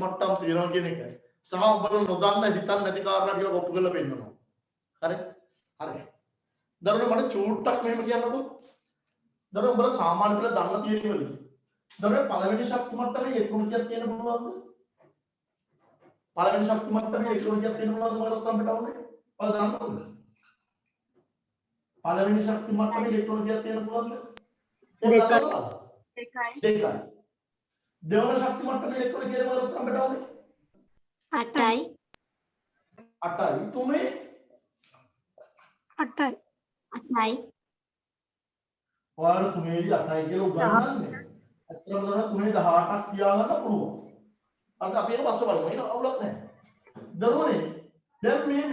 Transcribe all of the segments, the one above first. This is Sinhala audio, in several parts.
මට්ටම් තියෙනවා කියන එක සහ උඹලා නොදන්න හිතන්න නැති කාරණා ටික ඔප්පු කරලා පෙන්නනවා. හරි? හරි. දරුවනේ මට චූට්ටක් මෙහෙම කියන්නකෝ. දරුවෝ උඹලා සාමාන්‍ය පෙළ දන්න තියෙනවලු. දරුවෝ පළවෙනි ශක්ති මට්ටමේ ඉලෙක්ට්‍රෝන කීයක් තියෙන පුළුවන්ද? පළවෙනි ශක්ති මට්ටමේ ඉලෙක්ට්‍රෝන කීයක් තියෙන පුළුවන්ද මොකක්ද අපිට අවුනේ? ඔයාලා දන්නවද? පළවෙනි ශක්ති මට්ටමේ ඉලෙක්ට්‍රෝන කීයක් තියෙන පුළුවන්ද? දෙකයි. දෙවන ශක්ති මට්ටමේ ඉලෙක්ට්‍රෝන කීයක් වලට අපිට අවුනේ? 8යි. 8යි. තුනේ 8යි. 8යි. ඔයාලා තුනේදී 8යි කියලා උගන්වන්නේ. ඇත්තටම තමයි තුනේ 18ක් තියාගන්න පුළුවන්. අර අපි ඒක පස්සේ බලමු. ඒක අවුලක් නැහැ. දරුවනේ දැන් මේව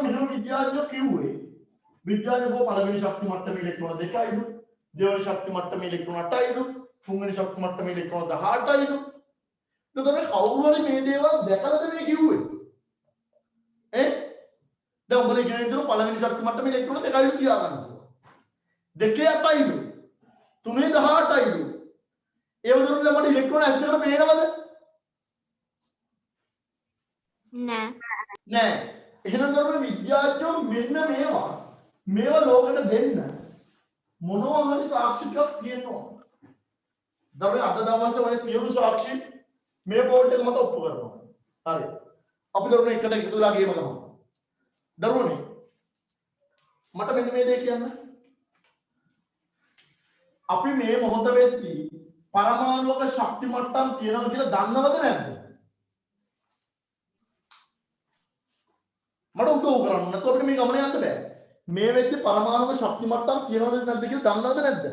මෙහෙම විද්‍යාඥයෝ කිව්වේ. විද්‍යාඥයෝ පළවෙනි ශක්ති මට්ටමේ ඉලෙක්ට්‍රෝන 2යිලු, දෙවෙනි ශක්ති මට්ටමේ ඉලෙක්ට්‍රෝන 8යිලු, තුන්වෙනි ශක්ති මට්ටමේ ඉලෙක්ට්‍රෝන 18යිලු. එතකොට කවුරු හරි මේ දේවල් දැකලාද මේ කිව්වේ? දැන් උඹලා ඉගෙන ගන්න පළවෙනි ශක්ති මට්ටමේ ඉලෙක්ට්‍රෝන 2යිලු තියාගන්න පුළුවන්. 2 8යිලු, 3 18යිලු. ඒ වගේම මට ඉලෙක්ට්‍රෝන ඇස් දෙකට පේනවද? නෑ. නෑ. එහෙනම් දරුවෝ විද්‍යාඥයෝ මෙන්න මේවා ලෝකෙට දෙන්න මොනවා හරි සාක්ෂි ටිකක් තියෙනවා. දරුවෝ අද දවසේ ඔය සියලු සාක්ෂි මේ බෝඩ් එක මත ඔප්පු කරනවා. හරි. අපි දරුවෝ එකට එකතු වෙලා ගේම ගමු. දරුවෝනේ මට මෙන්න මේ දේ කියන්න. අපි මේ මොහොත වෙද්දී පරමාණුක ශක්ති මට්ටම් තියෙනවා කියලා දන්නවද නැද්ද? මට උදව් කරන්න. නැත්නම් අපිට මේ ගමන යන්න බෑ. මේ වෙද්දී පරමාණුක ශක්ති මට්ටම් තියෙනවද නැද්ද කියලා දන්නවද නැද්ද?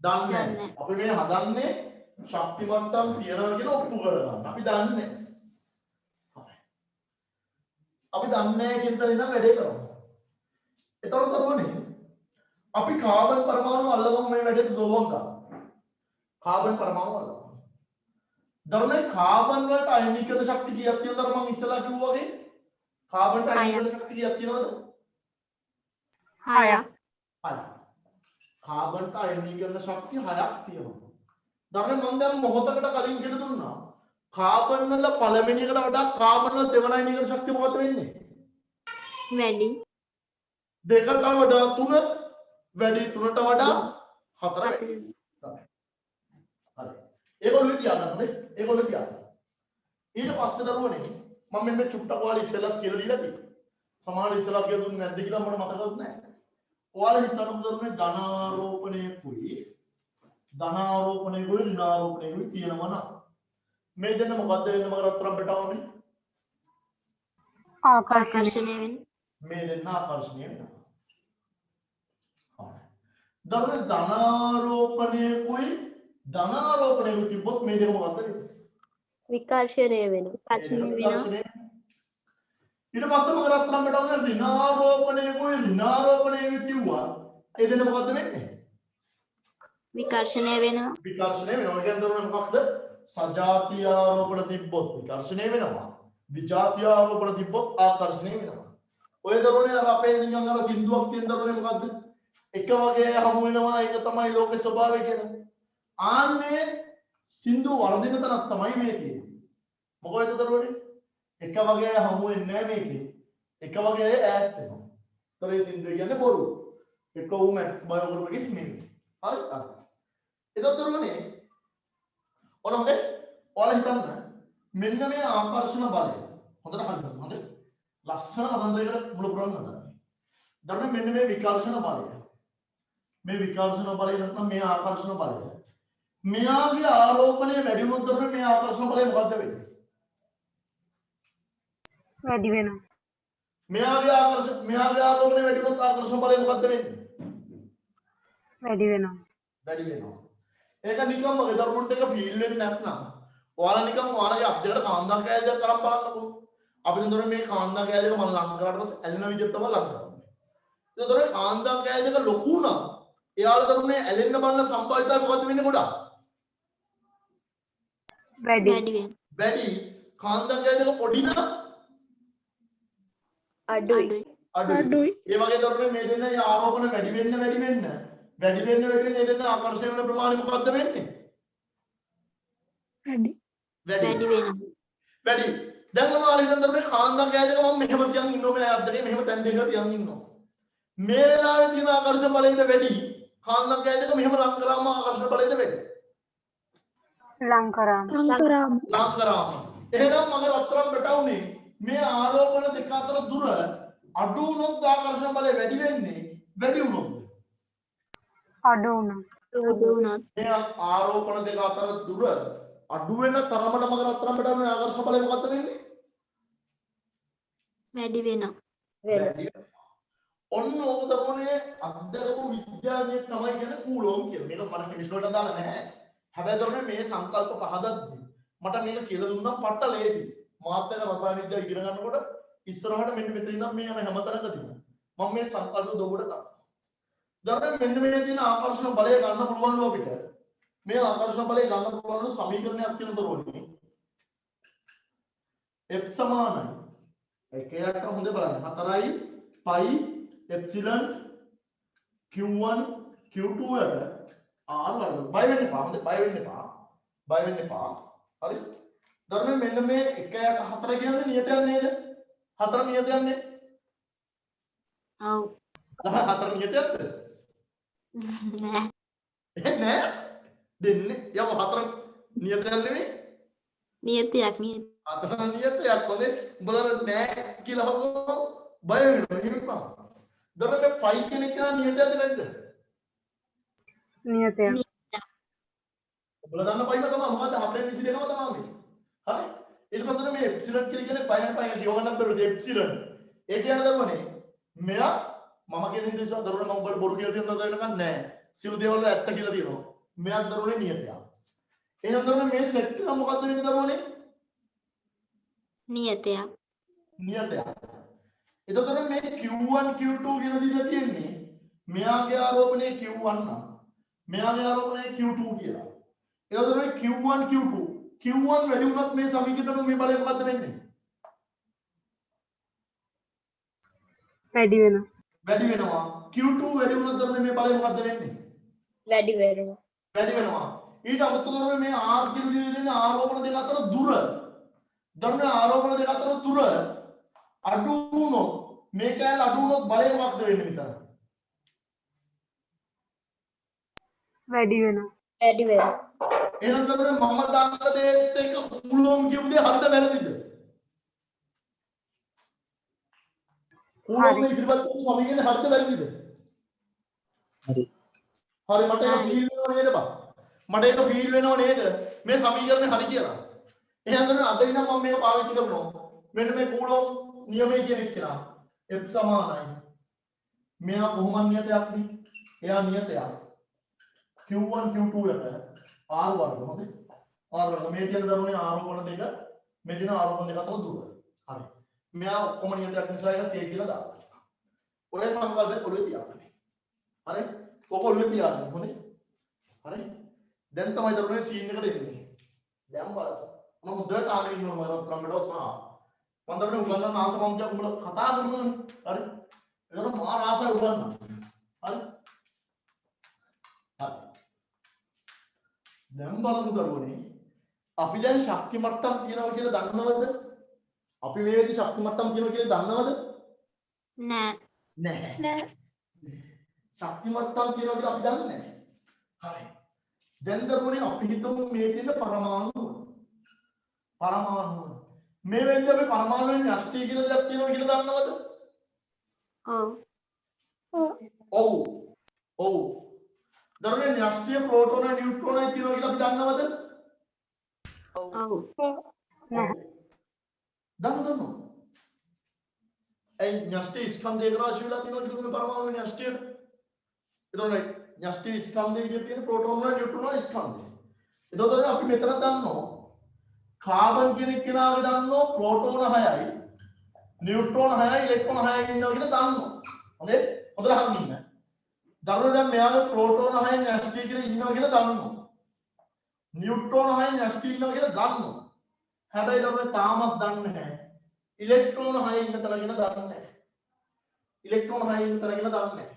දන්නේ. අපි මේ හදන්නේ ශක්ති මට්ටම් තියෙනවා කියලා ඔප්පු කරගන්න. අපි දන්නේ. අපි දන්නේ කියන තැන ඉඳන් වැඩේ කරමු. එතකොට තරුවනේ අපි කාබන් පරමාණු අල්ලගමු මේ වැඩේට දෝවම් ගන්න. කාබන් පරමාණු අල්ලගමු. දරුවනේ කාබන් වලට අයනීකරණ ශක්තිය කීයක් තියෙනවද මම ඉස්සලා කිව්වා වගේ? කාබන්ට අයනීකරණ ශක්තිය කීයක් තියෙනවද? 6ක්. කාබන්ට අයනීකරණ ශක්තිය 6ක් තියෙනවා. දරුවනේ මම දැන් මොහොතකට කලින් කියලා දුන්නා. කාබන් වල පළවෙනි එකට වඩා කාබන් වල දෙවන අයනීකරණ ශක්තිය මොකද වෙන්නේ? වැඩි. දෙකට වඩා 3 වැඩි 3ට වඩා 4 වැඩි. හරි. ඒගොල්ලෝ තියාගන්නනේ. ඒගොල්ලෝ තියාගන්න. ඊට පස්සේ දරුවනේ මම මෙන්න චුට්ටක් ඔයාලා ඉස්සෙල්ලා කියලා දීලා තියෙනවා. සමහර ඉස්සෙල්ලා කියලා දුන්නේ නැද්ද කියලා මට මතකවත් නැහැ. ඔයාලා හිතන්න දරුවනේ ධනාරෝපණයකුයි ඍණාරෝපණයකුයි තියෙනවා නම් මේ දෙන්න මොකද්ද වෙන්නේ මම රත්තරන් පිටවන්නේ? ආකර්ෂණය වෙන්නේ. මේ දෙන්න ආකර්ෂණය වෙනවා. දරුවනේ ධනාරෝපණයකුයි තිබ්බොත් මේ දෙක මොකක්ද වෙන්නේ? විකර්ෂණය වෙනවා. ඊට පස්සේ මොකද රත්තරන් පිටවන්නේ ඍණාරෝපණයකුයි තියුවා. ඒ දෙන්න මොකද්ද වෙන්නේ? විකර්ෂණය වෙනවා. විකර්ෂණය වෙනවා. ඒ කියන්නේ දරුවනේ මොකක්ද? සජාතීය ආරෝපණ තිබ්බොත් විකර්ෂණය වෙනවා. විජාතීය ආරෝපණ තිබ්බොත් ආකර්ෂණය වෙනවා. ඔය දරුවනේ අර අපේ නිකන් අර සින්දුවක් තියෙන දරුවනේ මොකද්ද? එක වගේ හමු වෙනවා ඒක තමයි ලෝකේ ස්වභාවය කියලා. ආන්නේ සින්දු වර්ධින තනක් තමයි මේ තියෙන්නේ. මොකද දරුවනේ? එක වගේ හමු වෙන්නේ නැහැ මේකේ. එක වගේ ඈත් වෙනවා. ඒතර මේ සින්දුව කියන්නේ බොරු. එක වූ මැට්ස් බයෝ ගෲප් එකේ නෙමෙයි. හරි? එතකොට දරුවනේ ඔන්න හොඳේ ඔයාලා හිතන්න මෙන්න මේ ආකර්ෂණ බලය හොඳට හරියට හොඳේ ලස්සන කතන්දරයකට මුල පුරන්න ගන්න. දරුවනේ මෙන්න මේ විකර්ෂණ බලය. මේ විකර්ෂණ බලය නැත්නම් මේ ආකර්ෂණ බලය. මෙයාගේ ආරෝපණය වැඩි වුණොත් දරුවනේ මේ ආකර්ෂණ බලය මොකද්ද වෙන්නේ? වැඩි වෙනවා. මෙයාගේ ආරෝපණය වැඩි වුණොත් ආකර්ෂණ බලය මොකද්ද වෙන්නේ? වැඩි වෙනවා. වැඩි වෙනවා. ඒක නිකම්ම දරුවන්ට එක ෆීල් වෙන්නේ නැත්නම් ඔයාලා නිකන් ඔයාලගේ අත් දෙකට කාන්දා කෑල්ලක් කරන් බලන්නකෝ. අපි හිතනවා මේ කාන්දා කෑල්ල එක මම ලං කරාට පස්සේ ඇලෙන විදිහට තමයි ලං කරන්නේ. ඒතකොට කාන්දා කෑල්ල එක ලොකු වුණා. එයාලා දරුවනේ ඇලෙන්න බලන සම්භාවිතය මොකද්ද වෙන්නේ ගොඩක්? වැඩි වෙනවා. වැඩි. කාන්දා කෑල්ල එක පොඩි නම් අඩුයි. ඒ වගේ දරුවනේ මේ දෙන්න ආරෝපණ වැඩි වෙන්න මේ දෙන්න ආකර්ෂණය වෙන ප්‍රමාණය මොකද්ද වෙන්නේ? වැඩි වෙනවා. වැඩි. දැන් මොනවද හිතන්න දරුවනේ කාන්දම් කෑදක මම මෙහෙම තියන් ඉන්නවා මේ අද්දරේ මෙහෙම තැන් දෙකක තියන් ඉන්නවා. මේ වෙලාවේ තියෙන ආකර්ෂණ බලයද වැඩි. කාන්දම් කෑදක මෙහෙම ලං කරාම ආකර්ෂණ බලයද වැඩි. ලං කරාම. ලං කරාම. එහෙනම් මගේ රත්තරන් පැටවුනේ මේ ආරෝපණ දෙක අතර දුර අඩු වුණොත් ආකර්ෂණ බලය වැඩි වෙන්නේ වැඩි වුණොත් අඩු වුණා. මේ ආරෝපණ දෙක අතර දුර අඩු වෙන තරමට මගේ රත්තරන් පැටවුනේ ආකර්ෂණ බලය මොකක්ද වෙන්නේ? වැඩි වෙනවා. වැඩි වෙනවා. ඔන්න ඕක තමයි අද්දරපු විද්‍යාඥයෙක් තමයි කියන්නේ කූලෝම් කියලා. මේක මම කෙමිස්ට්‍රි වලට දාලා නැහැ. හැබැයි තමයි මේ සංකල්ප පහදද්දි මට මේක කියලා දුන්නා පට්ට ලේසි. මාත් එක රසායන විද්‍යාව ඉගෙන ගන්නකොට ඉස්සරහට මෙන්න මෙතන ඉඳන් මේ යන හැමතැනකදීම මම මේ සංකල්ප දොබට ගන්නවා. දැන් මෙන්න මේ තියෙන ආකර්ෂණ බලය ගන්න පුළුවන් ලෝකෙට. මේ ආකර්ෂණ බලය ගන්න පුළුවන් සමීකරණයක් තියෙන දරෝනේ. F සමානයි. ඒකයට හොඳ බලන්න. 4යි පයි එප්සිලන් Q1 Q2 වලට R වල බය වෙන්න එපා. හොඳ බය වෙන්න එපා. බය වෙන්න එපා. හරි. ධර්මයෙන් මෙන්න මේ 1.4 කියන්නේ නියතයක් නේද? 4 නියතයක් නේ. ඔව්. 4 නියතයක්ද? නෑ. නෑ. දෙන්නේ. යව 4 නියතයක් නෙමෙයි. නියතයක්. 4 නියතයක් හොඳේ. උඹලා නෑ කියලා හොරෝ බය වෙනවා. එහෙම එපා. ධර්මයෙන් පයි කෙනෙක් නා නියතයක්ද නැද්ද? නියතයක්. ඔබලා දන්න පයිම තමයි මොකද්ද 422ම තමයි මේ. හරි? ඊට පස්සේ මේ එප්සිලන් කියන්නේ පයන් පයන් යෝගනක් කරු එප්සිලන්. ඒ කියන්නේ දරුවනේ මෙයා මම කියන නිසා දරුවනේ මම ඔබට බොරු කියලා දෙන්න දෙන්නකක් නැහැ. සියලු දේවල් වල ඇත්ත කියලා තියෙනවා. මෙයා දරුවනේ නියතයක්. එහෙනම් දරුවනේ මේ සෙට් එක මොකද්ද වෙන්නේ දරුවනේ? නියතයක්. නියතයක්. එතකොට මේ Q1 Q2 කියන දීලා තියෙන්නේ මෙයාගේ ආරෝපණය Q1 නම් මෙයාගේ ආරෝපණය Q2 කියලා. එතකොට මේ Q1 Q2 Q1 වැඩි වුණොත් මේ සමීකරණය මේ බලය මොකද්ද වෙන්නේ? වැඩි වෙනවා. වැඩි වෙනවා. Q2 වැඩි වුණොත් දරුවනේ මේ බලය මොකද්ද වෙන්නේ? වැඩි වෙනවා. වැඩි වෙනවා. ඊට අමතරව මේ R කියන දේ දෙන්නේ ආරෝපණ දෙක අතර දුර. දරුවනේ ආරෝපණ දෙක අතර දුර අඩු වුණොත් මේ කැල අඩු වුණොත් බලය මොකක්ද වෙන්නේ විතර? වැඩි වෙනවා. වැඩි වෙනවා. එහෙනම් තමයි මම දාන්න දේත් එක කූලෝම් කියපු දේ හරිද වැරදිද? කූලෝම් ඉදිරිපත් කරපු සමීකරණය හරිද වැරදිද? හරි. හරි මට ඒක ෆීල් වෙනව නේද බං? මට ඒක ෆීල් වෙනව නේද? මේ සමීකරණය හරි කියලා. එහෙනම් තමයි අද ඉඳන් මම මේක පාවිච්චි කරනවා. මෙන්න මේ කූලෝම් නියමය කියන එක කියලා. F සමානයි. මෙයා කොහොමද නියතයක් නේ? එයා නියතයක්. Q1 Q2 එකට R වර්ග හොඳේ. R වර්ග මේ තියෙන දරුවනේ ආරෝපණ දෙක මේ දින ආරෝපණ දෙක අතර දුර. හරි. මෙයා ඔක්කොම නියතයක් නිසා ඒක K කියලා දානවා. ඔය සංකල්පෙත් ඔළුවේ තියාගන්න. හරි. ඔක ඔළුවේ තියාගන්න හොඳේ. හරි. දැන් තමයි දරුවනේ සීන් එකට එන්නේ. දැන් බලන්න. මම හොඳට ආගෙන ඉන්නවා මම කම්පියුටර් ඔස්සා. මම දරුවනේ උගන්වන්න ආස පොන්චක් උඹලා කතා කරනවානේ. හරි. ඒකට මාර ආසයි උගන්වන්න. හරි. හරි. දැන් බලමු දරුවනේ අපි දැන් ශක්ති මට්ටම් තියනවා කියලා දන්නවද? අපි මේ වෙද්දි ශක්ති මට්ටම් තියනවා කියලා දන්නවද? නෑ. නැහැ. ශක්ති මට්ටම් තියනවා කියලා අපි දන්නේ නැහැ. හරි. දැන් දරුවනේ අපි හිතමු මේ තියෙන පරමාණු. මේ වෙද්දි අපි පරමාණුවෙන් න්‍යෂ්ටි කියලා දෙයක් තියනවා කියලා දන්නවද? ඔව්. ඔව්. දරුවනේ න්‍යෂ්ටිය ප්‍රෝටෝන නියුට්‍රෝනයි තියෙනවා කියලා අපි දන්නවද? ඔව්. දන්නවද? ඒ න්‍යෂ්ටි ස්කන්ධයක රාශිය වෙලා තියෙනවා කියලා පරමාණු න්‍යෂ්ටියට. එතකොට න්‍යෂ්ටි ස්කන්ධයේ තියෙන ප්‍රෝටෝන වල නියුට්‍රෝන ස්කන්ධය. එතකොට අපි මෙතන දන්නවා කාබන් කියන කෙනාව දන්නවා ප්‍රෝටෝන 6යි නියුට්‍රෝන 6යි ඉලෙක්ට්‍රෝන 6යි ඉන්නවා කියලා දන්නවා. හොඳේ? හොඳට අහන්න ඉන්න. දරුවෝ දැන් මෙයාගේ ප්‍රෝටෝන 6න් න්‍යෂ්ටි කියලා ඉන්නවා කියලා දන්නවා. නියුට්‍රෝන 6න් න්‍යෂ්ටි ඉන්නවා කියලා දන්නවා. හැබැයි දරුවෝ තාමත් දන්නේ නැහැ. ඉලෙක්ට්‍රෝන 6 ඉන්න තැන ගැන දන්නේ නැහැ. ඉලෙක්ට්‍රෝන 6 ඉන්න තැන ගැන දන්නේ නැහැ.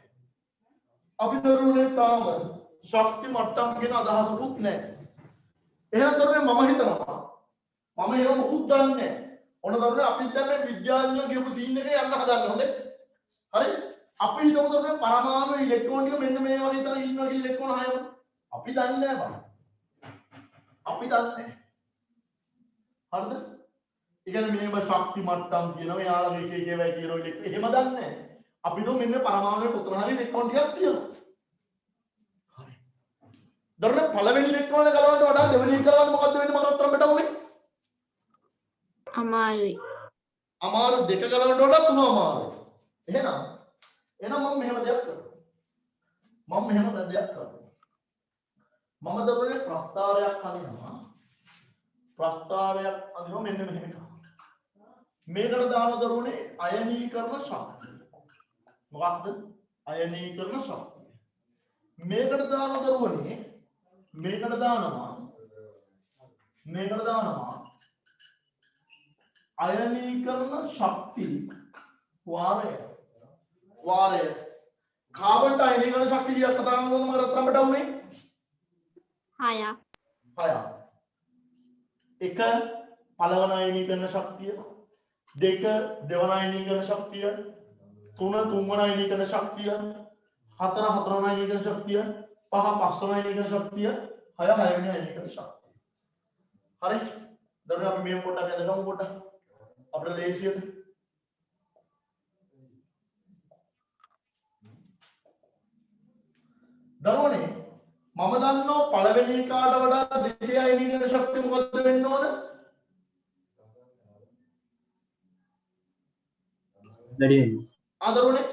අපි දරුවෝනේ තාම ශක්ති මට්ටම් ගැන අදහසකුත් නැහැ. එහෙනම් දරුවනේ මම හිතනවා මම ඒක මොකුත් දන්නේ නැහැ. ඔන්න දරුවනේ අපිත් දැන් මේ විද්‍යාඥයෝ කියපු සීන් එකේ යන්න හදන්නේ හොඳේ. හරි? අපි හිතමු දරුවනේ පරමාණු ඉලෙක්ට්‍රෝන ටික මෙන්න මේ වගේ තරම් ඉන්නවා කියලා ඉලෙක්ට්‍රෝන 6ම. අපි දන්නේ නැහැ බලන්න. අපි දන්නේ නැහැ. හරිද? ඒ කියන්නේ මේව ශක්ති මට්ටම් කියනවා යාළගේ එක එක ඒවායි කියනවා ඉලෙක්ට්‍රෝන එහෙම දන්නේ නැහැ. අපි දෝ මෙන්න පරමාණුවේ කොතන හරි ඉලෙක්ට්‍රෝන ටිකක් තියෙනවා. හරි. දරුවනේ පළවෙනි ඉලෙක්ට්‍රෝන ගලවන්නට වඩා දෙවෙනි එක ගලවන්න මොකද්ද වෙන්නේ මම උත්තර මෙතන උනේ? අමාරුයි. අමාරු දෙක ගලවන්නට වඩා තුන අමාරුයි. එහෙනම් මම මෙහෙම දෙයක් කරනවා. මම දරුවනේ ප්‍රස්තාරයක් අඳිනවා. ප්‍රස්තාරයක් අඳිනවා මෙන්න මෙහෙම එකක්. මේකට දාන දරුවනේ අයනීකරණ ශක්තිය. මොකක්ද? අයනීකරණ ශක්තිය. මේකට දාන දරුවනේ මේකට දානවා අයනීකරණ ශක්ති වාරය කාබන්ට අයනීකරණ ශක්තිය කියලා කතා කරනකොට මම රත්තරන්ට උනේ 6ක්. 6ක්. එක පළවන අයනීකරණ ශක්තිය, දෙක දෙවන අයනීකරණ ශක්තිය, තුන තුන්වන අයනීකරණ ශක්තිය, හතර හතරවන අයනීකරණ ශක්තිය, පහ පස්වන අයනීකරණ ශක්තිය, හය හයවෙනි අයනීකරණ ශක්තිය. හරි? දැන් අපි මේ පොඩ්ඩක් අදගමු පොඩ්ඩක්. අපිට ලේසියද? දරුවනේ මම දන්නවා පළවෙනි එකාට වඩා දෙකේ අයනීකරණ ශක්තිය මොකද්ද වෙන්න ඕන? වැඩි වෙනවා. දරුවනේ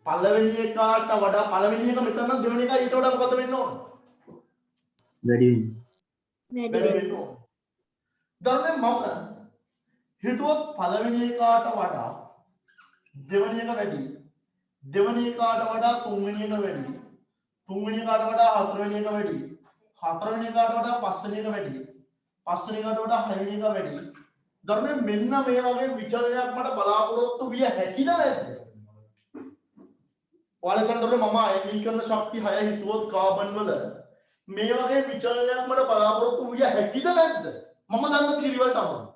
පළවෙනි එකාට වඩා පළවෙනි එක මෙතන නම් දෙවෙනි එක ඊට වඩා මොකද්ද වෙන්න ඕන? වැඩි වෙනවා. වැඩි වෙන්න ඕන. දරුවනේ මම හිතුවොත් පළවෙනි එකාට වඩා දෙවෙනි එක වැඩි, දෙවෙනි එකාට වඩා තුන්වෙනි එක වැඩි, තුන්වෙනි එකාට වඩා හතරවෙනි එක වැඩි, හතරවෙනි එකාට වඩා පස්වෙනි එක වැඩි, පස්වෙනි එකාට වඩා හයවෙනි එක වැඩි. දරුවනේ මෙන්න මේ වගේ විචලනයක් මට බලාපොරොත්තු විය හැකිද නැද්ද? ඔයාලා හිතන්න මම අයනීකරණ ශක්ති 6 හිතුවොත් කාබන් වල මේ වගේ විචලනයක් මට බලාපොරොත්තු විය හැකිද නැද්ද? මම දන්න පිළිවෙලට අනුව.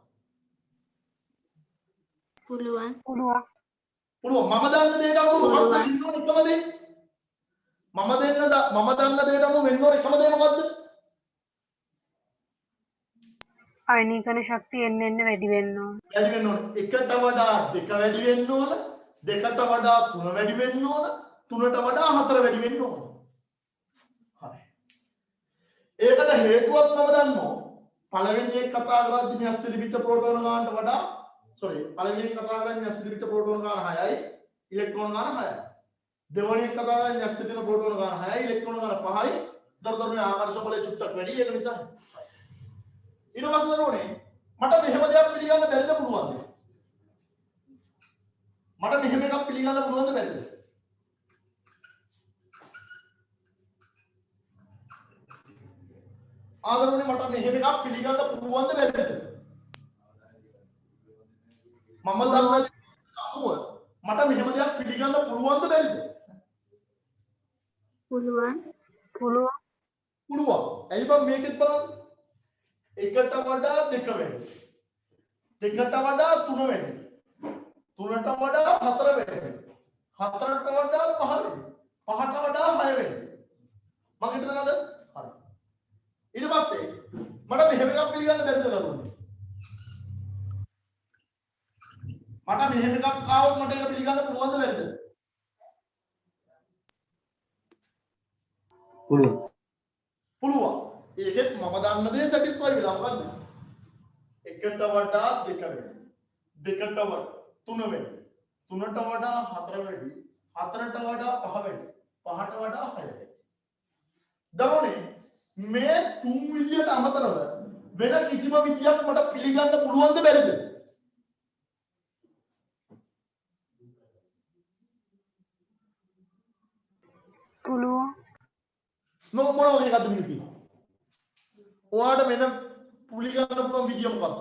පුළුවන්. පුළුවන්. මම දන්න දේට අනුව මොකක්ද වෙන්න ඕන එකම දේ? මම දන්න දේට අනුව වෙන්න ඕන එකම දේ මොකද්ද? අයනීකරණ ශක්තිය එන්න වැඩි වෙන්න ඕන. වැඩි වෙන්න ඕන. එකට වඩා දෙක වැඩි වෙන්න ඕන. දෙකට වඩා තුන වැඩි වෙන්න ඕන. තුනට වඩා හතර වැඩි වෙන්න ඕන. හරි. ඒකට හේතුවක් මම දන්නවා. පළවෙනි එක කතා කරද්දී මේ අස්තිරිපිච්ච ප්‍රෝටෝන ගානට වඩා පළවෙනි එක කතා කරන්නේ අස්තිරිපිච්ච ප්‍රෝටෝන ගාන 6යි ඉලෙක්ට්‍රෝන ගාන 6යි. දෙවෙනි එක කතා කරන්නේ අස්තිරිපිච්ච ප්‍රෝටෝන ගාන 6යි ඉලෙක්ට්‍රෝන ගාන 5යි. දරුවනේ ආකර්ෂක බලය චුට්ටක් වැඩි ඒක නිසා. ඊට පස්සේ දරුවනේ මට මෙහෙම දෙයක් පිළිගන්න බැරිද පුළුවන්ද? මට මෙහෙම එකක් පිළිගන්න පුළුවන්ද බැරිද? ආදරණීය මට මෙහෙම එකක් පිළිගන්න පුළුවන්ද බැරිද? මම දන්න අනුව මට මෙහෙම දෙයක් පිළිගන්න පුළුවන්ද බැරිද? පුළුවන්. ඇයි බං මේකෙත් බලන්න. එකට වඩා දෙක වැඩි. දෙකට වඩා තුන වැඩි. තුනට වඩා හතර වැඩි. හතරට වඩා පහ වැඩි. පහට වඩා හය වැඩි. මම හිතනද? හරි. ඊට පස්සේ මට මෙහෙම එකක් පිළිගන්න බැරිද නේද? මට මෙහෙම එකක් ආවොත් මට ඒක පිළිගන්න පුළුවන්ද බැරිද? පුළුවන්. ඒකෙත් මම දන්න දේ සැටිස්ෆයි වෙලා මොකද්ද? එකට වඩා දෙක වැඩි. දෙකට වඩා තුන වැඩි. තුනට වඩා හතර වැඩි. හතරට වඩා පහ වැඩි. පහට වඩා හය වැඩි. දරුවනේ මේ තුන් විදියට අමතරව වෙන කිසිම විදියක් මට පිළිගන්න පුළුවන්ද බැරිද? පුළුවන්. මොන වගේ එකක්ද මේ කියන්නේ? ඔයාට වෙන පිළිගන්න පුළුවන් විදිය මොකක්ද?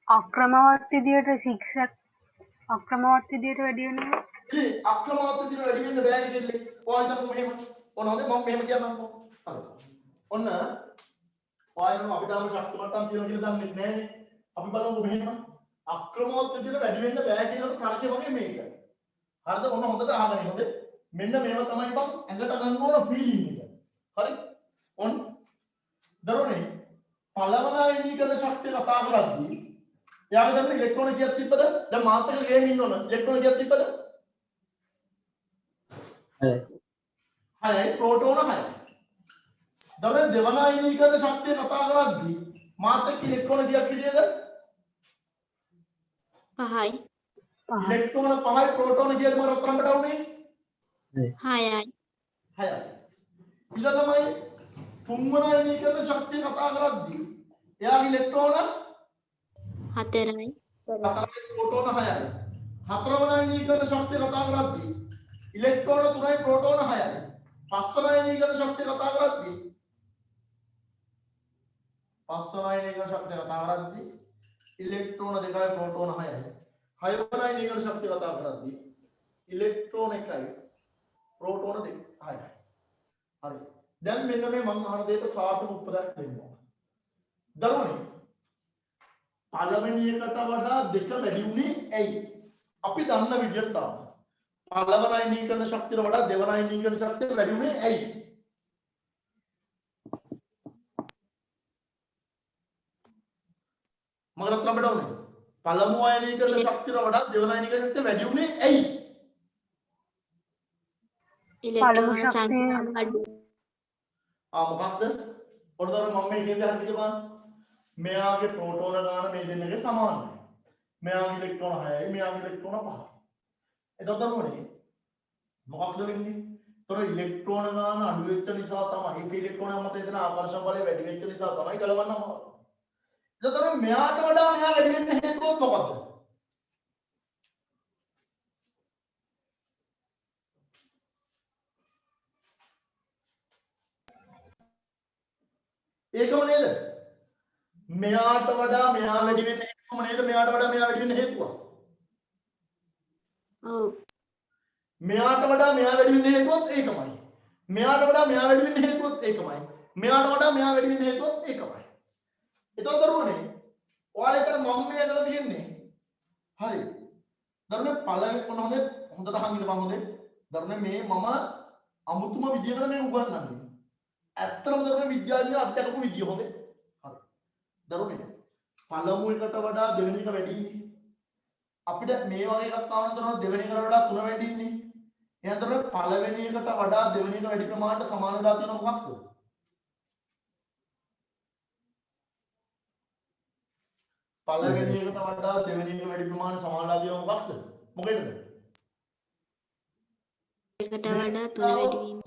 අක්‍රමවත් විදියට 6ක් අක්‍රමවත් විදියට වැඩි වෙනවා. ඒ අක්‍රමවත් විදියට වැඩි වෙන්න බෑනේ කෙල්ලේ. ඔයා හිතන්න මෙහෙම. ඔන්න හොඳේ මම මෙහෙම කියන්නම්කෝ. හරි. ඔයන අපි තාම ශක්ති මට්ටම් තියෙනවා කියලා දන්නේ නැහැ. අපි බලමු මෙහෙම. අක්‍රමවත් විදිහට වැඩි වෙන්න බෑ කියන තර්කය වගේ මේක. හරිද? ඔන්න හොඳට අහගන්න. හොඳ. මෙන්න මේව තමයි බං ඇඟට ගන්න ඕන ෆීලිං එක. හරි? ඔන්න දරුවනේ පළවන අයනීකරණ ශක්තිය කතා කරද්දී එයාගේ දැන් ඉලෙක්ට්‍රෝන කීයක් තිබ්බද? දැන් මාත් එක්ක ගේම් ඉන්න ඕන. ඉලෙක්ට්‍රෝන කීයක් තිබ්බද? 6යි ප්‍රෝටෝන 6යි. දරුවනේ දෙවන අයනීකරණ ශක්තිය කතා කරද්දී මාත් එක්ක ඉලෙක්ට්‍රෝන කීයක් හිටියද? 5යි ඉලෙක්ට්‍රෝන 5යි ප්‍රෝටෝන කීයද මම රත්තරන්ට වුනේ? 6යි 6යි. ඊළඟමයි තුන්වන අයනීකරණ ශක්තිය කතා කරද්දී එයාගේ ඉලෙක්ට්‍රෝන 4යි ප්‍රෝටෝන 6යි. හතරවන අයනීකරණ ශක්තිය කතා කරද්දී ඉලෙක්ට්‍රෝන 3යි ප්‍රෝටෝන 6යි. පස්වන අයනීකරණ ශක්තිය කතා කරද්දී ඉලෙක්ට්‍රෝන 2යි ප්‍රෝටෝන 6යි. හයවන අයනීකරණ ශක්තිය කතා කරද්දී ඉලෙක්ට්‍රෝන 1යි ප්‍රෝටෝන 2යි. හරි. දැන් මෙන්න මේ මම අහන දෙයට සාර්ථක උත්තරයක් දෙන්න ඕන. දරුවනේ පළවෙනි එකට වඩා දෙක වැඩි වුණේ ඇයි? අපි දන්න විදිහට තමයි. පළවෙනි අයනීකරණ ශක්තියට වඩා දෙවන අයනීකරණ ශක්තිය වැඩි වුණේ ඇයි? මගලත් අපිට ඕනේ. පළමු අයනීකරණ ශක්තියට වඩා දෙවන අයනීකරණ ශක්තිය වැඩි වුණේ ඇයි? ඉලෙක්ට්‍රෝන සංඛ්‍යාව අඩු මොකක්ද? පොඩ්ඩක් මම මේ කියන්නේ හරියට බලන්න. මෙයාගේ ප්‍රෝටෝන ගාන මේ දෙන්නගේ සමානයි. මෙයාගේ ඉලෙක්ට්‍රෝන 6යි, මෙයාගේ ඉලෙක්ට්‍රෝන 5යි. එතකොට දරුවනේ මොකක්ද වෙන්නේ? තොර ඉලෙක්ට්‍රෝන ගාන අඩු වෙච්ච නිසා තමයි ඒක ඉලෙක්ට්‍රෝන මත එතන ආකර්ෂණ බලය වැඩි වෙච්ච නිසා තමයි ගලවන්න අමාරු. එතකොට මෙයාට වඩා මෙයා වැඩි වෙන්න හේතුව මොකක්ද? ඒකම නේද? මෙයාට වඩා මෙයා වැඩි වෙන්න හේතුවම නේද? මෙයාට වඩා මෙයා වැඩි වෙන්න හේතුව. ඔව් මෙයාට වඩා මෙයා වැඩි වෙන්න හේතුවත් ඒකමයි. මෙයාට වඩා මෙයා වැඩි වෙන්න හේතුවත් ඒකමයි. මෙයාට වඩා මෙයා වැඩි වෙන්න හේතුවත් ඒකමයි. එතකොට දරුවනේ ඔයාලා එතන මම මේ ඇදලා තියෙන්නේ. හරි. දරුවනේ පළවෙනි කොන හොඳට අහන් ඉන්න මම හොඳේ. දරුවනේ මේ මම අමුතුම විදියකට මේ උගන්වන්නේ. ඇත්තටම දරුවනේ විද්‍යාඥයෝ අත්දකපු විදිය හොඳේ. හරි. දරුවනේ පළමු එකට වඩා දෙවෙනි එක වැඩි ඉන්නේ. අපිට මේ වගේ එකක් ආවම දරුවනේ දෙවෙනි එකට වඩා තුන වැඩි ඉන්නේ. එහෙනම් දරුවනේ පළවෙනි එකට වඩා දෙවෙනි එක වැඩි ප්‍රමාණයට සමාන වෙලා තියෙනවා මොකක්ද? පළවෙනි එකට වඩා දෙවෙනි එක වැඩි ප්‍රමාණයට සමාන වෙලා තියෙනවා මොකක්ද? මොකේද? එකට වඩා 3 වැඩි වීම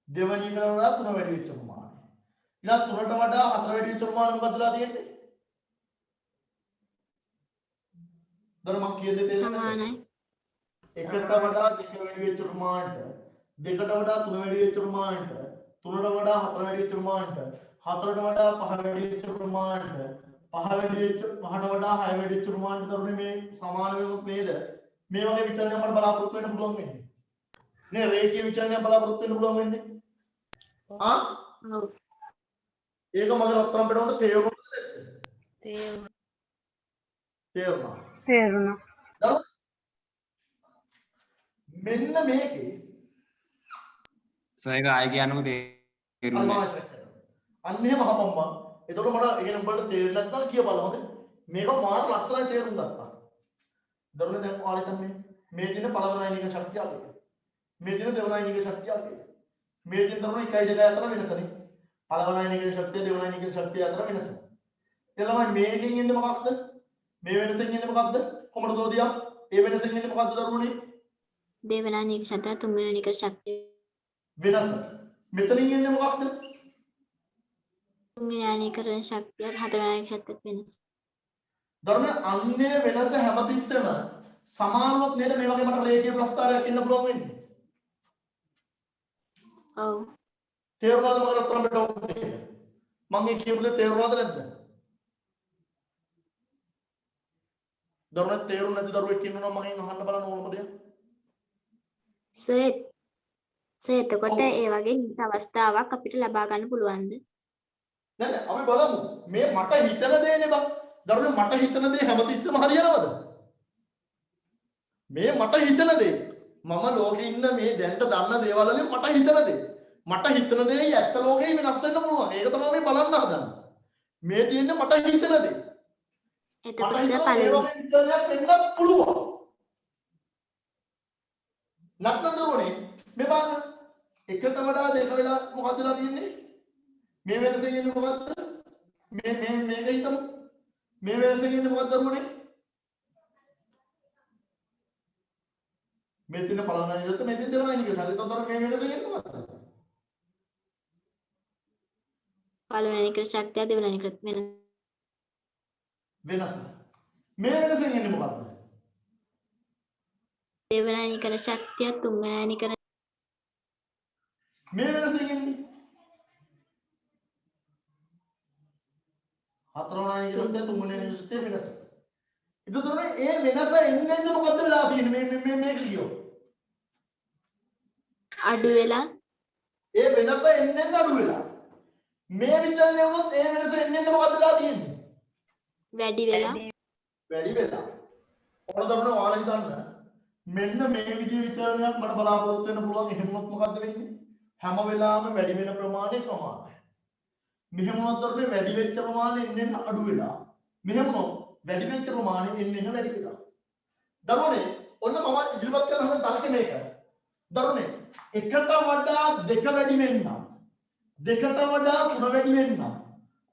දෙවෙනි එකට වඩා 3 වැඩි වෙච්ච ප්‍රමාණය. ඊළඟ 3ට වඩා 4 වැඩි වෙච්ච ප්‍රමාණය මොකක්දලා තියෙන්නේ? දර මම කීයද තේරෙන්නේ? සමානයි. එකට වඩා 2 වැඩි වෙච්ච ප්‍රමාණයට, දෙකට වඩා 3 වැඩි වෙච්ච ප්‍රමාණයට, 3ට වඩා 4 වැඩි වෙච්ච ප්‍රමාණයට, 4ට වඩා 5 වැඩි වෙච්ච ප්‍රමාණයට, 5ට වඩා 6 වැඩි වෙච්ච ප්‍රමාණයට දරුනේ මේ සමාන වෙනොත් නේද? මේ වගේ විචලනයක් අපිට බලාපොරොත්තු වෙන්න පුළුවන් වෙන්නේ. නේ රේඛීය විචලනයක් බලාපොරොත්තු වෙන්න පුළුවන් වෙන්නේ. ඔව් ඒක මගේ රත්තරන් පෙඩවන්ට තේරුණාද නැද්ද? තේරුණා. මෙන්න මේකේ සර් ඒක ආයෙ කියන්නකො තේරුණා. අන්න එහෙම අහපම්මා. එතකොට මට ඒ කියන්නේ උඹට තේරෙන්නේ නැත්නම් කියපළ හොඳ. මේක මාර ලස්සනයි තේරුම් ගත්තා. දරුවනේ දැන් ඔයාලා හිතන්නේ මේ දින පළවෙනි අයනික ශක්තිය අපේ. මේ දින දෙවන අයනික ශක්තිය අපේ. මේ දින දරුවනේ 1 2 අතර වෙනසනේ. පළවෙනි අයනික ශක්තිය දෙවන අයනික ශක්තිය අතර වෙනස. එළමයි මේකෙන් එන්නේ මොකක්ද? මේ වෙනසෙන් එන්නේ මොකක්ද? කොමඩ දෝදියා? ඒ වෙනසෙන් එන්නේ මොකක්ද දරුවනේ? දෙවන අනික ශක්තිය තුන්වෙනි අනික ශක්තිය වෙනස. මෙතනින් එන්නේ මොකක්ද? තුන්වෙනි අනිකරණ ශක්තිය හතරවෙනි අනික ශක්තිය වෙනස. දරුවනේ අන්නේ වෙනස හැමතිස්සෙම සමානවත් නේද මේ වගේ මට රේඛීය ප්‍රස්ථාරයක් ඉන්න පුළුවන් වෙන්නේ. ඔව් තේරුණාද මම රත්තරන් බෙඩ මම කියපු දේ තේරුණාද නැද්ද? දරුවනේ තේරුණ නැති දරුවෙක් ඉන්නවා නම් මගෙන් අහන්න බලන්න ඕනම දෙයක්. සර් එතකොට ඒ වගේ හිත අවස්ථාවක් අපිට ලබා ගන්න පුළුවන්ද? නෑ අපි බලමු මේ මට හිතන දේනේ බං. දරුවනේ මට හිතන දේ හැමතිස්සෙම හරියනවද? මේ මට හිතන දේ මම ලෝකේ ඉන්න මේ දැනට දන්න දේවල් වලින් මට හිතන දේ. මට හිතන දේ ඇත්ත ලෝකේ වෙනස් වෙන්න පුළුවන්. ඒක තමයි මේ බලන්න හදන්නේ. මේ තියෙන්නේ මට හිතන දේ. එතකොට සර් පළවෙනි විචාරයක් වෙන්නත් පුළුවන්. නැත්නම් දරුවනේ මේ බලන්න එකට වඩා දෙක වෙලා මොකදලා තියෙන්නේ? මේ වෙනස කියන්නේ මොකද්ද? මේක හිතමු. මේ වෙනස කියන්නේ මොකක්ද දරුවනේ? මෙතන පළවෙනි ඉලක්ක මෙතන දෙවෙනි ඉලක්ක. එතකොට මේ වෙනස කියන්නේ මොකක්ද? පළවෙනි එකට ශක්තිය දෙවෙනි එකට වෙනස. මේ වෙනස කියන්නේ මොකක්ද? දෙවෙනි එකට ශක්තිය තුන්වෙනි එකට මේ වෙනස කියන්නේ හතරවෙනි ඉලක්ක තුන්වෙනි ඉලක්කේ වෙනස. එතකොට මේ වෙනස එන්න මොකද්ද වෙලා තියෙන්නේ මේක කියෝ. අඩු වෙලා ඒ වෙනස එන්න අඩු වෙලා. මේ විචලනය වුණොත් ඒ වෙනස එන්න මොකද්ද වෙලා තියෙන්නේ? වැඩි වෙලා වැඩි වෙලා. ඔන්න තමයි ඔයාලා හිතන්න. මෙන්න මේ විදිහේ විචලනයක් මට බලාපොරොත්තු වෙන්න පුළුවන්. එහෙම වුණොත් මොකද්ද වෙන්නේ? හැම වෙලාවෙම වැඩි වෙන ප්‍රමාණය සමානයි. මෙහෙම වුණොත් තමයි වැඩි වෙච්ච ප්‍රමාණය එන්න අඩු වෙලා. මෙහෙම වුණොත් වැඩි වෙච්ච ප්‍රමාණය එන්න වැඩි වෙලා. දරුවනේ ඔන්න මම ඉදිරිපත් කරන හදන තර්කය මේක. දරුවනේ එකට වඩා දෙක වැඩි වෙන්න. දෙකට වඩා තුන වැඩි වෙන්න.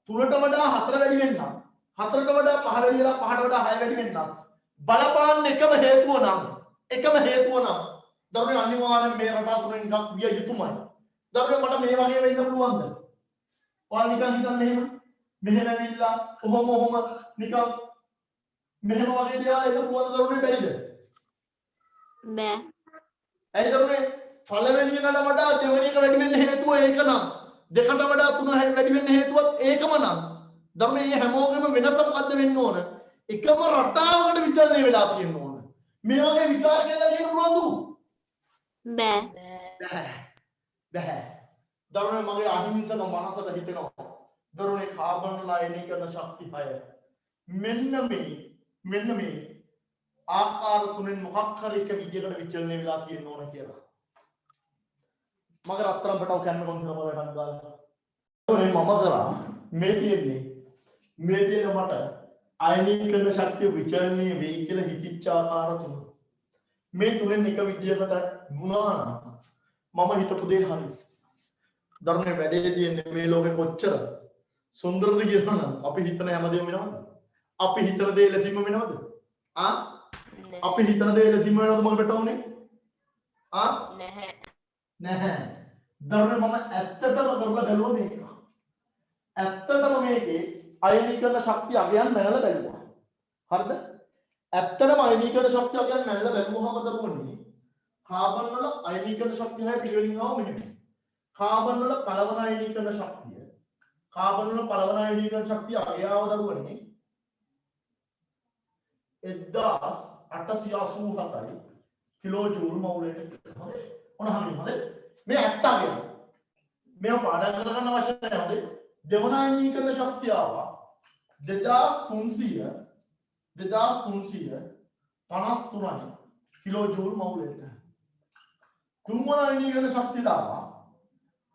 තුනට වඩා හතර වැඩි වෙන්න. හතරට වඩා පහ වැඩි වෙලා පහට වඩා හය වැඩි වෙන්න. බලපාන්න එකම හේතුව නම් දරුවනේ අනිවාර්යෙන් මේ රටා තුනෙන් එකක් විය යුතුමයි. දරුවනේ මට මේ වගේ වෙන්න පුළුවන්ද? ඔයාලා නිකන් හිතන්න එහෙම. මෙහෙම ඇවිල්ලා ඔහොම නිකන් මෙහෙම වගේ දේවල් එන්න පුළුවන් දරුවනේ බැරිද? බෑ. ඇයි දරුවනේ පළවෙනි එකට වඩා දෙවෙනි එක වැඩි වෙන්න හේතුව ඒක නම්. දෙකට වඩා තුන වැඩි වෙන්න හේතුවත් ඒකම නම්. දරුවනේ මේ හැමෝගෙම වෙනස මොකද්ද වෙන්න ඕන? එකම රටාවකට විචලනය වෙලා තියෙන්න ඕන. මේ වගේ විකාර කියලා කියන්න පුළුවන්ද? බෑ. දරුවනේ මගේ අහිංසක මනසට හිතෙනවා. දරුවනේ කාබන් වල අයනීකරණ ශක්ති 6. මෙන්න මේ ආකාර තුනෙන් මොකක් හරි එක විදියකට විචලනය වෙලා තියෙන්න ඕන කියලා. මගේ රත්තරන් පටව කන්න කොන්ද මම ගන්න දාලා. දරුවනේ මම කරා මේ තියෙන මට අයනීකරණ ශක්තිය විචලනය වෙයි කියලා හිතිච්ච ආකාර තුන. මේ තුනෙන් එක විදියකට වුණා නම් මම හිතපු දේ හරි. දරුවනේ වැඩේ තියෙන්නේ මේ ලෝකෙ කොච්චර සුන්දරද කියනවා නම් අපි හිතන හැමදේම වෙනවද? අපි හිතන දේ ලෙසින්ම වෙනවද? අපි හිතන දේ ලෙසින්ම වෙනවද මම බටවුනේ? නැහැ. දරුවනේ මම ඇත්තටම කරලා බැලුවා මේක. ඇත්තටම මේකේ අයනීකරණ ශක්තිය අගයන් මැනලා බැලුවා. හරිද? ඇත්තටම අයනීකරණ ශක්තිය අගයන් මැනලා බැලුවම දරුවනේ කාබන් වල අයනීකරණ ශක්තිය හැය පිළිවෙලින් ආව මෙහෙම. කාබන් වල පළවන අයනීකරණ ශක්තිය. කාබන් වල පළවන අයනීකරණ ශක්තිය අගයාව දරුවනේ 1887යි කිලෝ ජූල් මවුලට. ඔන්න හරියද? මේ ඇත්ත අගය. මේව පාඩම් කරගන්න අවශ්‍ය නැහැ. දෙවන අයනීකරණ ශක්තිය ආවා 2353යි කිලෝ ජූල් මවුලට. තුන්වන අයනීකරණ ශක්තිය ආවා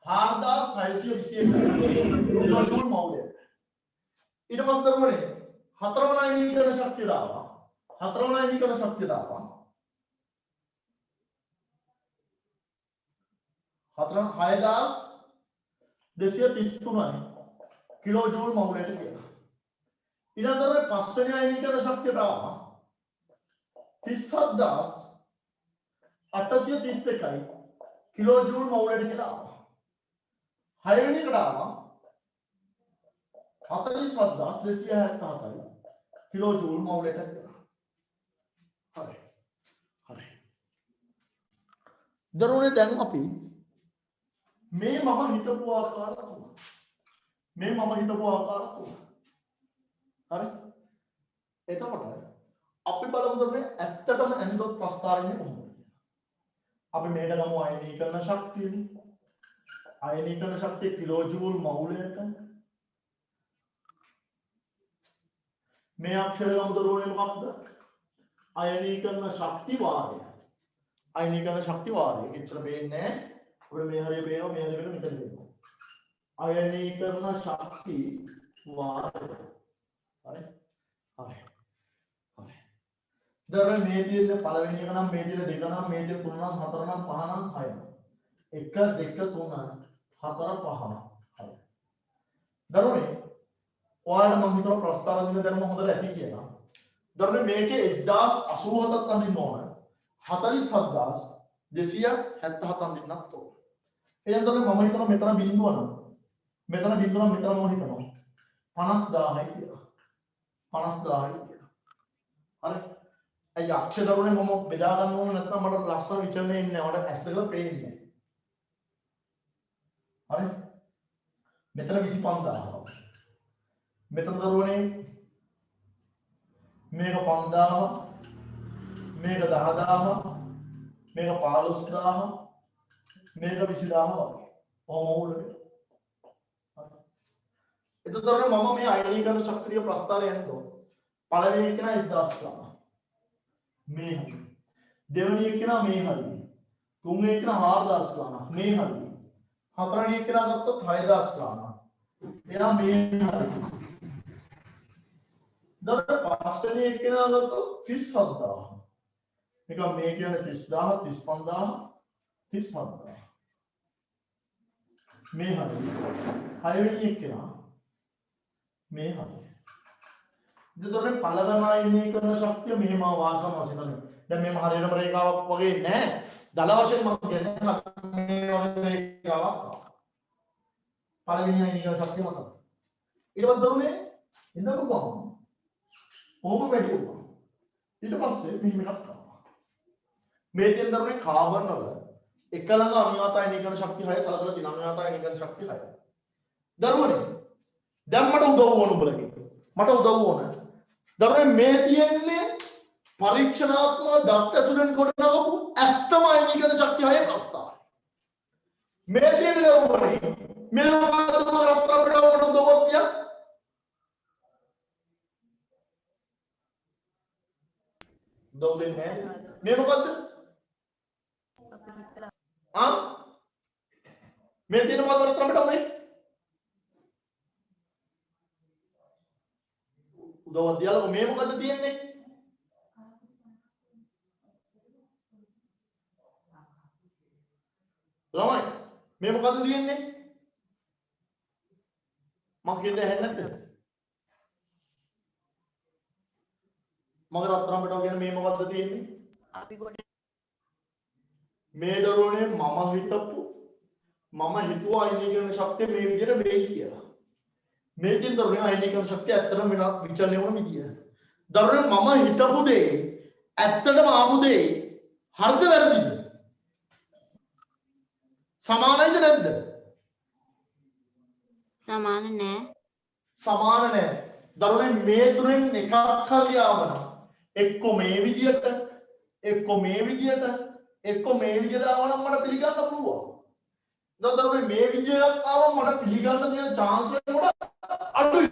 4621 කිලෝ ජූල් මවුලට. ඊට පස්සේ දරුවනේ හතරවන අයනීකරණ ශක්තිය ආවා 6233යි කිලෝ ජූල් මවුලට කියලා. ඊළඟට පස්වෙනි අයනීකරණ ශක්තියට ආවා 37831යි කිලෝ ජූල් මවුලට කියලා ආවා. හයවෙනි එකට ආවා 47277යි කිලෝ ජූල් මවුලට කියලා. හරි. දරුවනේ දැන් අපි මේ මම හිතපු ආකාර තුන. හරි. එතකොට අපි බලමු දරුවනේ ඇත්තටම ඇන්දොත් ප්‍රස්තාරණය කොහොමද කියලා. අපි මේකට ගමු අයනීකරණ ශක්තියනේ. අයනීකරණ ශක්තිය කිලෝ ජූල් මවුලයට මේ අක්ෂරය ගමුදරුවනේ මොකක්ද? අයනීකරණ ශක්ති වාරය. අයනීකරණ ශක්ති වාරය. එච්චර පේන්නේ නැහැ. අපිට මේ හරිය පේනවා මේ හරිය පේනවා මෙතන පේනවා. අයනීකරණ ශක්ති වාරය. හරි. හරි. හරි. දැන් මේ තියෙන පළවෙනි එක නම් මේ තියෙන දෙක නම් මේ තියෙන තුන නම් හතර නම් පහ නම් හය නම් 1 2 3 4 5 හරි. දරුවනේ ඔයාලට මම හිතනවා ප්‍රස්තාව දෙන්න දැනුම හොඳට ඇති කියලා. දරුවනේ මේකේ 1087ක් අඳින්න ඕන. 47277ක් අඳින්නත් ඕන. එහෙනම් දරුවනේ මම හිතනවා මෙතන බිඳුව නම් මෙතන බිඳුව නම් මෙතන මම හිතනවා 50000යි කියලා. 50000යි කියලා. හරි. අය අක්ෂර දරුවනේ මම බෙදා ගන්න ඕන නැත්නම් මට ලස්සන විචලනය ඉන්නේ නැහැ. මට ඇස් දෙකල පේන්නේ නැහැ. හරි. මෙතන 25000. මෙතන දරුවනේ මේක 5000 මේක 10000 මේක 15000 මේක 20000 වගේ. ඔහොම උඩට. එතකොට දරුවනේ මම මේ අයනීකරණ ශක්තිය ප්‍රස්තාරය යනවා. පළවෙනි එක නා 1000 ගන්න. මේ හරි. දෙවෙනි එක නා මේ හරි. තුන්වෙනි එක නා 4000 ගන්න. මේ හරි. හතරවෙනි එක නා ගත්තොත් 6000 ගන්න. එයා මේ හරි. දරුවනේ පස්වෙනි එක නා ගත්තොත් 37000. මේක මේ කියන්නේ 30000 35000 37000. මේ හරි. හයවෙනි එක නා මේ හරි. දෙතොරේ පළවෙනි කරන ශක්තිය මෙහෙම වාසම වශයෙන්. දැන් මේම හරියටම රේඛාවක් වගේ නෑ. දල වශයෙන් මම කියන්නේ මේ වගේ රේඛාවක්. පළවෙනි කරන ශක්තිය මත. ඊට පස්සේ දරුවනේ ඉඳපු ගමන් කොහොම වැඩි වුණා. ඊට පස්සේ මෙහෙම එකක් කරනවා. මේ තියෙන දරුවනේ කාබන් වල එක ළඟ අනිවාර්යයෙන්ම ශක්තිය 6 සලකලා තියෙන අනිවාර්යයෙන්ම ශක්තිය 6. දරුවනේ දැන් මට උදව් වුණ උඹලගේ. මට උදව් වුණ. දරුවනේ මේ තියෙන්නේ පරීක්ෂණාත්මක දත්ත ඇසුරෙන් ගොඩනගපු ඇත්තම අයනීකරණ ශක්තිය 6 ප්‍රස්තාව. මේ තියෙන උඹලගේ මේ මොකක්ද රත්තරන්ට උදව්වක් තියා? උදව් දෙන්නේ නැහැ. මේ මොකද්ද? මේ තියෙන මොකක්ද රත්තරන්ට උනේ? උදව්වක් දියාලකො මේ මොකද්ද තියෙන්නේ? ළමයි මේ මොකද්ද තියෙන්නේ? මම කියන්නේ ඇහෙන්නේ නැද්ද? මගේ රත්තරන් පිටව කියන්නේ මේ මොකද්ද තියෙන්නේ? අපි කොට මේ දරුවනේ මම හිතුවා අයනීකරණ ශක්තිය මේ විදිහට වෙයි කියලා. මේ තියෙන දරුවනේ අයනීකරණ ශක්තිය ඇත්තටම වෙන විචලනය වුණ විදිය. දරුවනේ මම හිතපු දේ ඇත්තටම ආපු දේ හරිද වැරදිද? සමානයිද නැද්ද? සමාන නෑ. සමාන නැහැ. දරුවනේ මේ තුනෙන් එකක් හරි ආවනම් එක්ක මේ විදියට එක්ක මේ විදියට එක්ක මේ විදියට ආවනම් මට පිළිගන්න පුළුවන්. දරුවනේ මේ විදියට ආවම මට පිළිගන්න තියෙන chance එක ගොඩක් අඩුයි.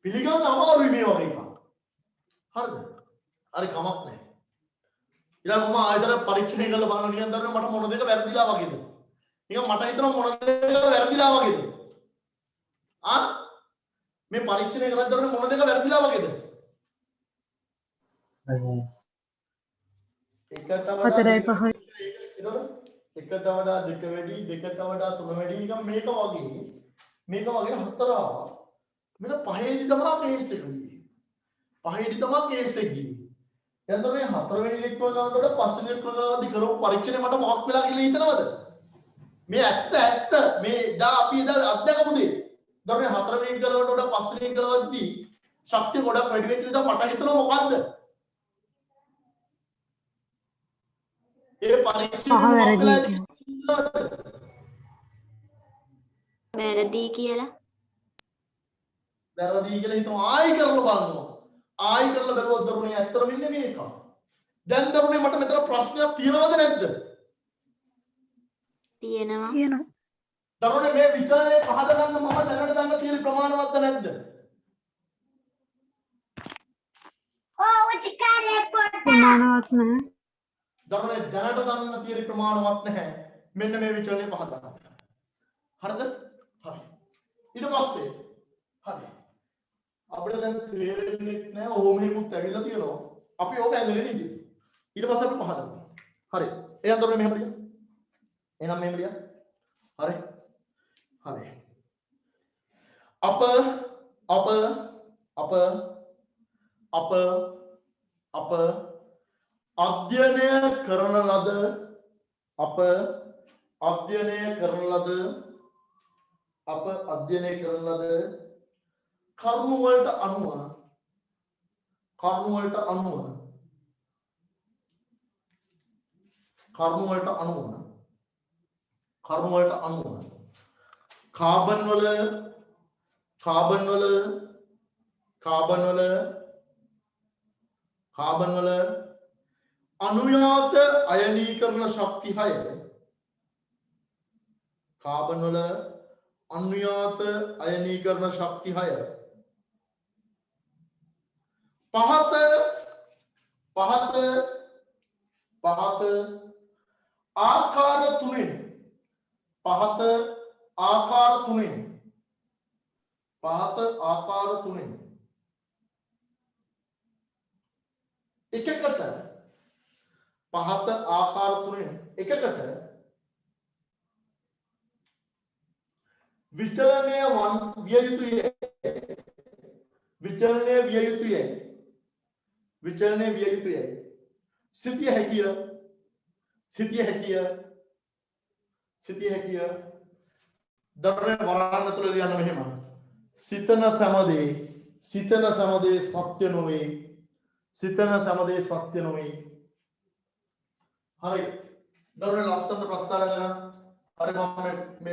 පිළිගන්න අමාරුයි මේ වගේ එකක්. හරිද? හරි කමක් නැහැ. ඊළඟ මම ආයෙත් පරීක්ෂණය කරලා බලන්න නිකන් දරුවනේ මට මොන දෙක වැරදිලා වගේද? නිකන් මට හිතෙනවා මොන දෙක වැරදිලා වගේද? මේ පරීක්ෂණය කරද්දී දරුවනේ මොන දෙක වැරදිලා වගේද? එකට වඩා දෙක වැඩි දෙකට වඩා තුන වැඩි නිකන් මේක වගේ හතර ආවා. මෙන්න පහේදී තමයි කේස් එක ගියේ. පහේදී තමයි කේස් එක ගියේ. දැන් මේ හතරවෙනි ඉලෙක්ට්‍රෝන ගන්නකොට පස්වෙනි ඉලෙක්ට්‍රෝන ගන්නදී කරපු පරීක්ෂණය මට මොකක් වෙලා කියලා හිතනවද? මේ ඇත්ත මේ දා අපි අත්දැකපු දේ. දැන් මේ හතරවෙනි ගලවනකොට පස්වෙනි ගලවද්දී ශක්තිය ගොඩක් වැඩි වෙච්ච නිසා මට හිතෙනවා මොකද්ද? ඒ පරීක්ෂණය වැරදි කියලා. වැරදි කියලා හිතමු ආයි කරලා බලනවා. ආයි කරලා බැලුවොත් දරුවනේ ඇත්තටම ඉන්නේ මේක. දැන් දරුවනේ මට මෙතන ප්‍රශ්නයක් තියෙනවද නැද්ද? තියෙනවා. දරුවනේ මේ විචාරයේ පහද ගන්න මම දැනට දන්න සියලු ප්‍රමාණවත්ද නැද්ද? ප්‍රමාණවත් නැහැ. දරුවනේ දැනට දන්න තියෙන ප්‍රමාණවත් නැහැ. මෙන්න මේ විචලනය පහ ගන්න. හරිද? හරි. ඊට පස්සේ හරි. අපිට දැන් තේරෙන්නේ නැහැ ඕම එකකුත් ඇවිල්ලා තියෙනවා. අපි ඕක ඇඳගෙන ඉන්නේ. ඊට පස්සේ අපි පහ ගන්නවා. හරි. එහෙනම් දරුවනේ මෙහෙම ලියන්න. එහෙනම් මෙහෙම ලියන්න. හරි. හරි. අප අධ්‍යයනය කරන ලද කරුණු වලට අනුව කාබන් වල අනුයාත අයනීකරණ ශක්ති 6 පහත ආකාර තුනෙන් එකකට විචලනය විය යුතුය සිතිය හැකිය දරුවනේ වරහන් ඇතුළේ ලියන්න මෙහෙම සිතන සමදේ සත්‍ය නොවේ හරි දරුවනේ ලස්සන ප්‍රස්තාවයක් ගන්න හරි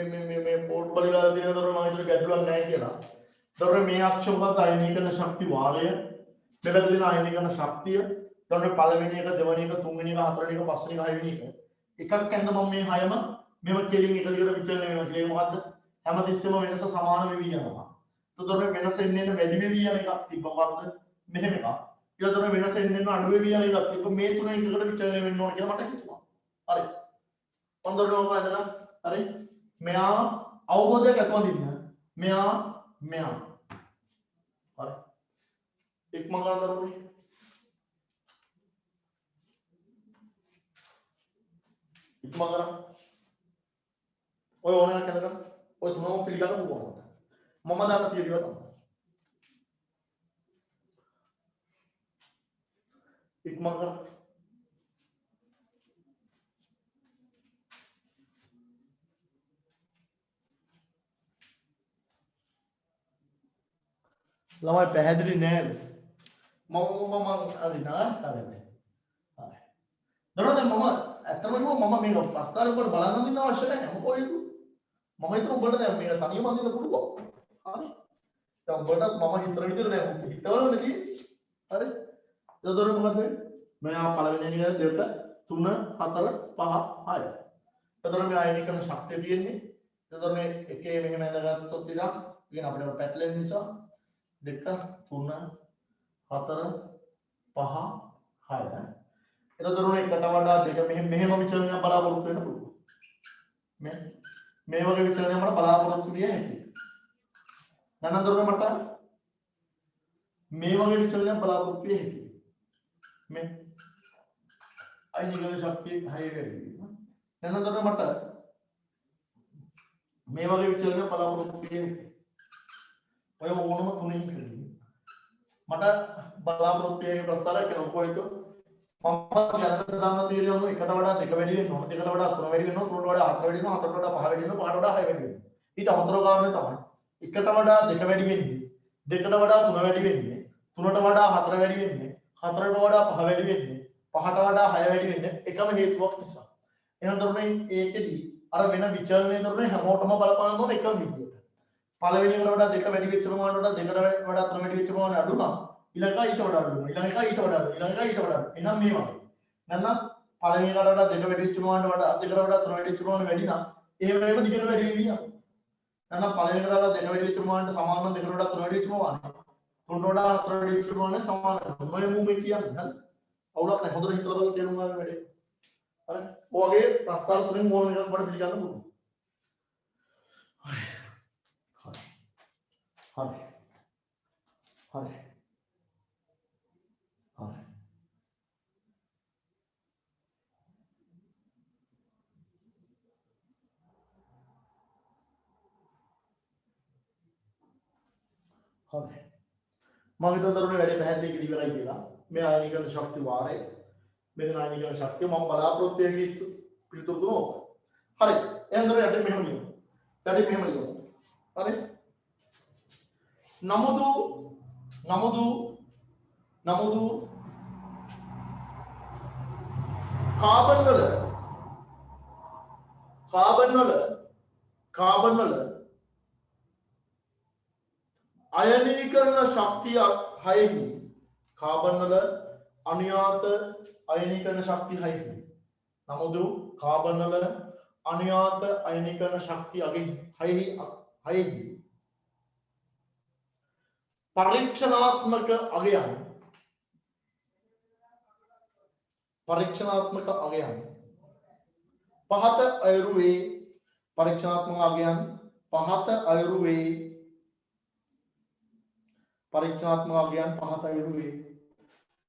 මම මේ පෝට් බලලා තියෙන දරුවනේ මම හිතුවේ ගැටලුවක් නැහැ කියලා දරුවනේ මේ අක්ෂර වලට අයනීකරණ ශක්ති වාරය මෙතන තියෙන අයනීකරණ ශක්තිය දරුවනේ පළවෙනි එක දෙවෙනි එක තුන්වෙනි එක හතරවෙනි එක පස්වෙනි එක හයවෙනි එක එකක් ඇඳ මම මේ හයම මෙව කෙලින් එක දිගට විචලනය වෙනවා කියලා ඒක මොකද්ද හැමතිස්සෙම වෙනස සමාන වෙවි යනවා තොදොරේ වෙනස එන්නේ වැඩි වෙවි යන එකක් තිබ්බ මොකද්ද මෙහෙම එකක් ඊට පස්සේ වෙනස එන්නේ අඩු වෙවි යන එකක් තිබ්බ මේ තුන එකකට විචලනය වෙන්න ඕන කියලා මට හිතුණා හරි පොන්දරනවා බලන්න හරි මෙයා අවබෝධයක් ඇතුවදින්න මෙයා හරි එක්ම ගන්න දරුවනේ ඉක්ම කරා ඔය ඕනෑම කෙනෙක් ඔය තුනම පිළිගන්න පුළුවන් මම දාන්න තියෙනවා තමයි ඉක්ම කරා ළමයි පැහැදිලි නෑද මම අදිනා හරිනේ හරි දරුවනේ මම ඇත්තම කිව්වොත් මම මේක ප්‍රස්තාරේ කොට බලන්න දින්න අවශ්‍ය නැහැ මොකෝ ඒක මම හිතුවා උඹට දැන් මේක තනියම අදින්න පුළුවන් හරි දැන් උඹට මම හිතන විදිහට දැන් හිතවලනේ තියෙන්නේ හරි දරුවනේ මොකද වෙන්නේ මෙයා පළවෙනි එක 2 3 4 5 6 දරුවනේ මේ අයනීකරණ ශක්තිය තියෙන්නේ දරුවනේ එකේ මෙහෙම ඇඳගත්තොත් ඉතින් කියන අපිට පැටලෙන නිසා 2 3 4 5 6 එතකොට දරුවනේ එකට වඩා දෙක මෙහෙම විචලනයක් බලාපොරොත්තු වෙන්න පුළුවන් මේ වගේ විචලනයක් මට බලාපොරොත්තු විය හැකියි නැත්නම් දරුවනේ මට මේ වගේ විචලනයක් බලාපොරොත්තු විය හැකියි මේ අයනීකරණ ශක්තිය 6 වැඩි නැත්නම් දරුවනේ මට මේ වගේ විචලනයක් බලාපොරොත්තු විය හැකියි ඔය ඕනම තුنين කරේ මට බලාපොරොත්තු වෙන ප්‍රස්තාරයක් කරනවා කොයිද මම දැනට දාන්න තියෙන එකට වඩා දෙක වැඩි වෙනවා දෙකට වඩා තුන වැඩි වෙනවා තුනට වඩා හතර වැඩි වෙනවා හතරට වඩා පහ වැඩි වෙනවා පහට වඩා හය වැඩි වෙනවා ඊට හතර කාරණේ තමයි එකට වඩා දෙක වැඩි වෙන්නේ දෙකට වඩා තුන වැඩි වෙන්නේ තුනට වඩා හතර වැඩි වෙන්නේ හතරට වඩා පහ වැඩි වෙන්නේ පහට වඩා හය වැඩි වෙන්නේ එකම හේතුවක් නිසා එහෙනම් දරුවනේ ඒකෙදි අර වෙන විචලනය දරුවනේ හැමෝටම බලපාන ඕන එකම විදියට පළවෙනි එකට වඩා දෙක වැඩි වෙච්ච ප්‍රමාණයට වඩා දෙකට වඩා තුන වැඩි වෙච්ච ප්‍රමාණය අඩු නම් ඊළඟ ඊට වඩා අඩු වෙනවා ඊළඟ ඊට වඩා අඩු ඊළඟ ඊට වඩා අඩු එහෙනම් මේ වගේ නැත්නම් පළවෙනි එකට වඩා දෙක වැඩි වෙච්ච ප්‍රමාණයට වඩා දෙකට වඩා තුන වැඩි වෙච්ච ප්‍රමාණය වැඩි නම් එහෙම දිගට වැඩි වෙවි යනවා නැත්නම් පළවෙනි එකට වඩා දෙක වැඩි වෙච්ච ප්‍රමාණයට සමාන නම් දෙකට වඩා තුන වැඩි වෙච්ච ප්‍රමාණය තුනට හතර ඩිවිෂන් වලනේ සමාන මොනේ මූමේ කියන්නේ හරි අවුලක් නැහැ හොඳට හිතලා බලලා තේරුම් ගන්න වැඩේ හරි ඔයගේ ප්‍රස්තාව තුනෙන් මොන එකක් වඩ පිළිගන්න පුළුවන් හරි හරි හරි හරි හරි හරි මම හිතුවා දරුවනේ වැඩි පැහැදිලි කිරි ඉවරයි කියලා මේ ආයනිකරණ ශක්තිය වාරය මෙතන ආයනිකරණ ශක්තිය මම බලාපොරොත්තු වෙන්නේ පිළිතුරු දුන්නොත් හරි එහෙනම් දරුවෝ යටි මෙහෙම ලියමු යටි මෙහෙම ලියමු හරි නමුදු කාබන් වල අයනීකරණ ශක්තිය 6කි කාබන් වල අනුයාත අයනීකරණ ශක්තිය 6කි නමුදු කාබන් වල අනුයාත අයනීකරණ ශක්තිය 6කි පරීක්ෂණාත්මක අගයන් පහත අයුරුවේ පරීක්ෂණාත්මක අගයන් පහත අයුරුවේ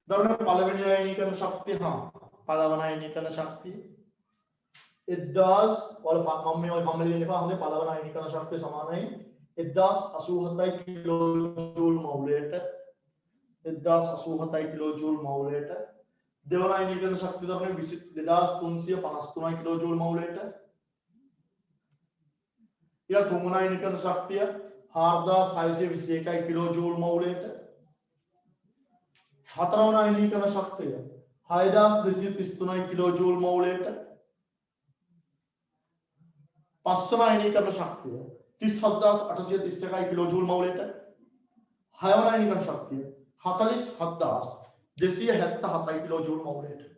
දරුවනේ පළවෙනි අයනීකරණ ශක්තිය පළවෙනි අයනීකරණ ශක්තිය 1000 වල මම මේවා කම්මැලි වෙන්න එපා හොඳේ පළවෙනි අයනීකරණ ශක්තිය සමානයි 1087 කිලෝ ජූල් මවුලයට 1087 කිලෝ ජූල් මවුලයට දෙවන අයනීකරණ ශක්තිය දරුවනේ 2353 කිලෝ ජූල් මවුලයට ඊළඟ තුන්වන අයනීකරණ ශක්තිය 4621 කිලෝ ජූල් මවුලයට හතරවන අයනීකරණ ශක්තිය 6233 කිලෝ ජූල් මවුලයට පස්වන අයනීකරණ ශක්තිය 37831 කිලෝ ජූල් මවුලයට හයවන අයනීකරණ ශක්තිය 47277 කිලෝ ජූල් මවුලයට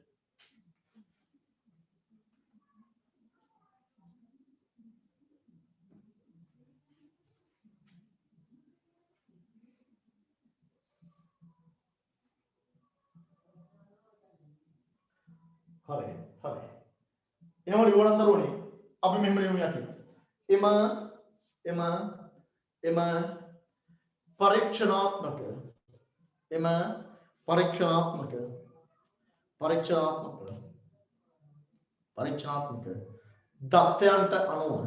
හරි එහෙම ලියවන්න දරුවනේ අපි මෙහෙම ලියමු යටි එම පරීක්ෂණාත්මක දත්තයන්ට අනුව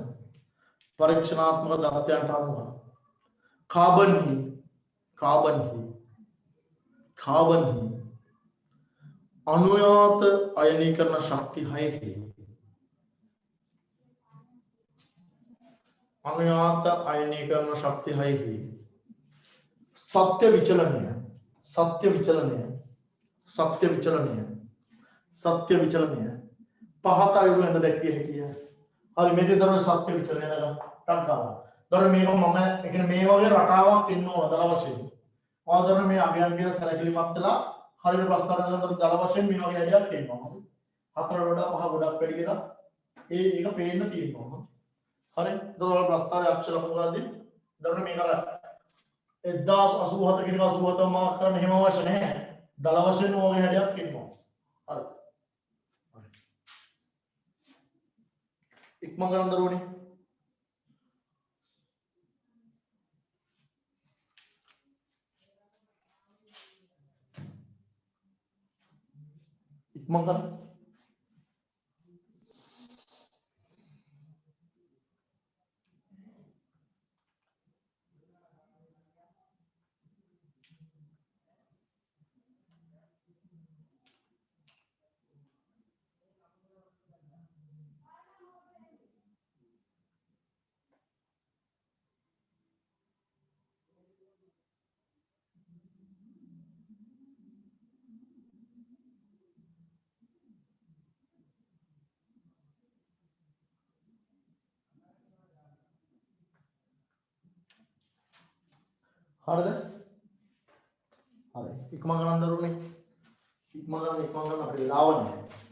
කාබන්හි අනුයාත අයනීකරණ ශක්ති 6කි සත්‍ය විචලනය පහත අයුරු වෙන දැක්විය හැකිය හරි මේ දේ තමයි සත්‍ය විචලනය දක්වනවා දරුවෝ මේක මම ඒ කියන්නේ මේ වගේ රටාවක් ඉන්න ඕන දල වශයෙන් ආදරන මේ අගයන් කියන සැලකිලිමත් වෙලා හරියට ප්‍රස්තාවන කරන දල වශයෙන් මේ වගේ අයිඩියක් තියෙනවා. හතර වඩා පහ ගොඩක් වැඩි කියලා ඒක පේන්න තියෙනවා. හරි. දවල් ප්‍රස්තාවයේ අක්ෂර මොකක්ද? දරන මේක අර 1087 කියන 87 මාක් කරන්න එහෙම අවශ්‍ය නැහැ. දල වශයෙන් වගේ හැඩයක් තියෙනවා. හරි. ඉක්මන් කරන් දරුවනේ. ඉක්මන් කරන් හරිද? හරි. ඉක්මන් කරන් දරුවනේ. ඉක්මන් කරන් අපිට වෙලාව නැහැ.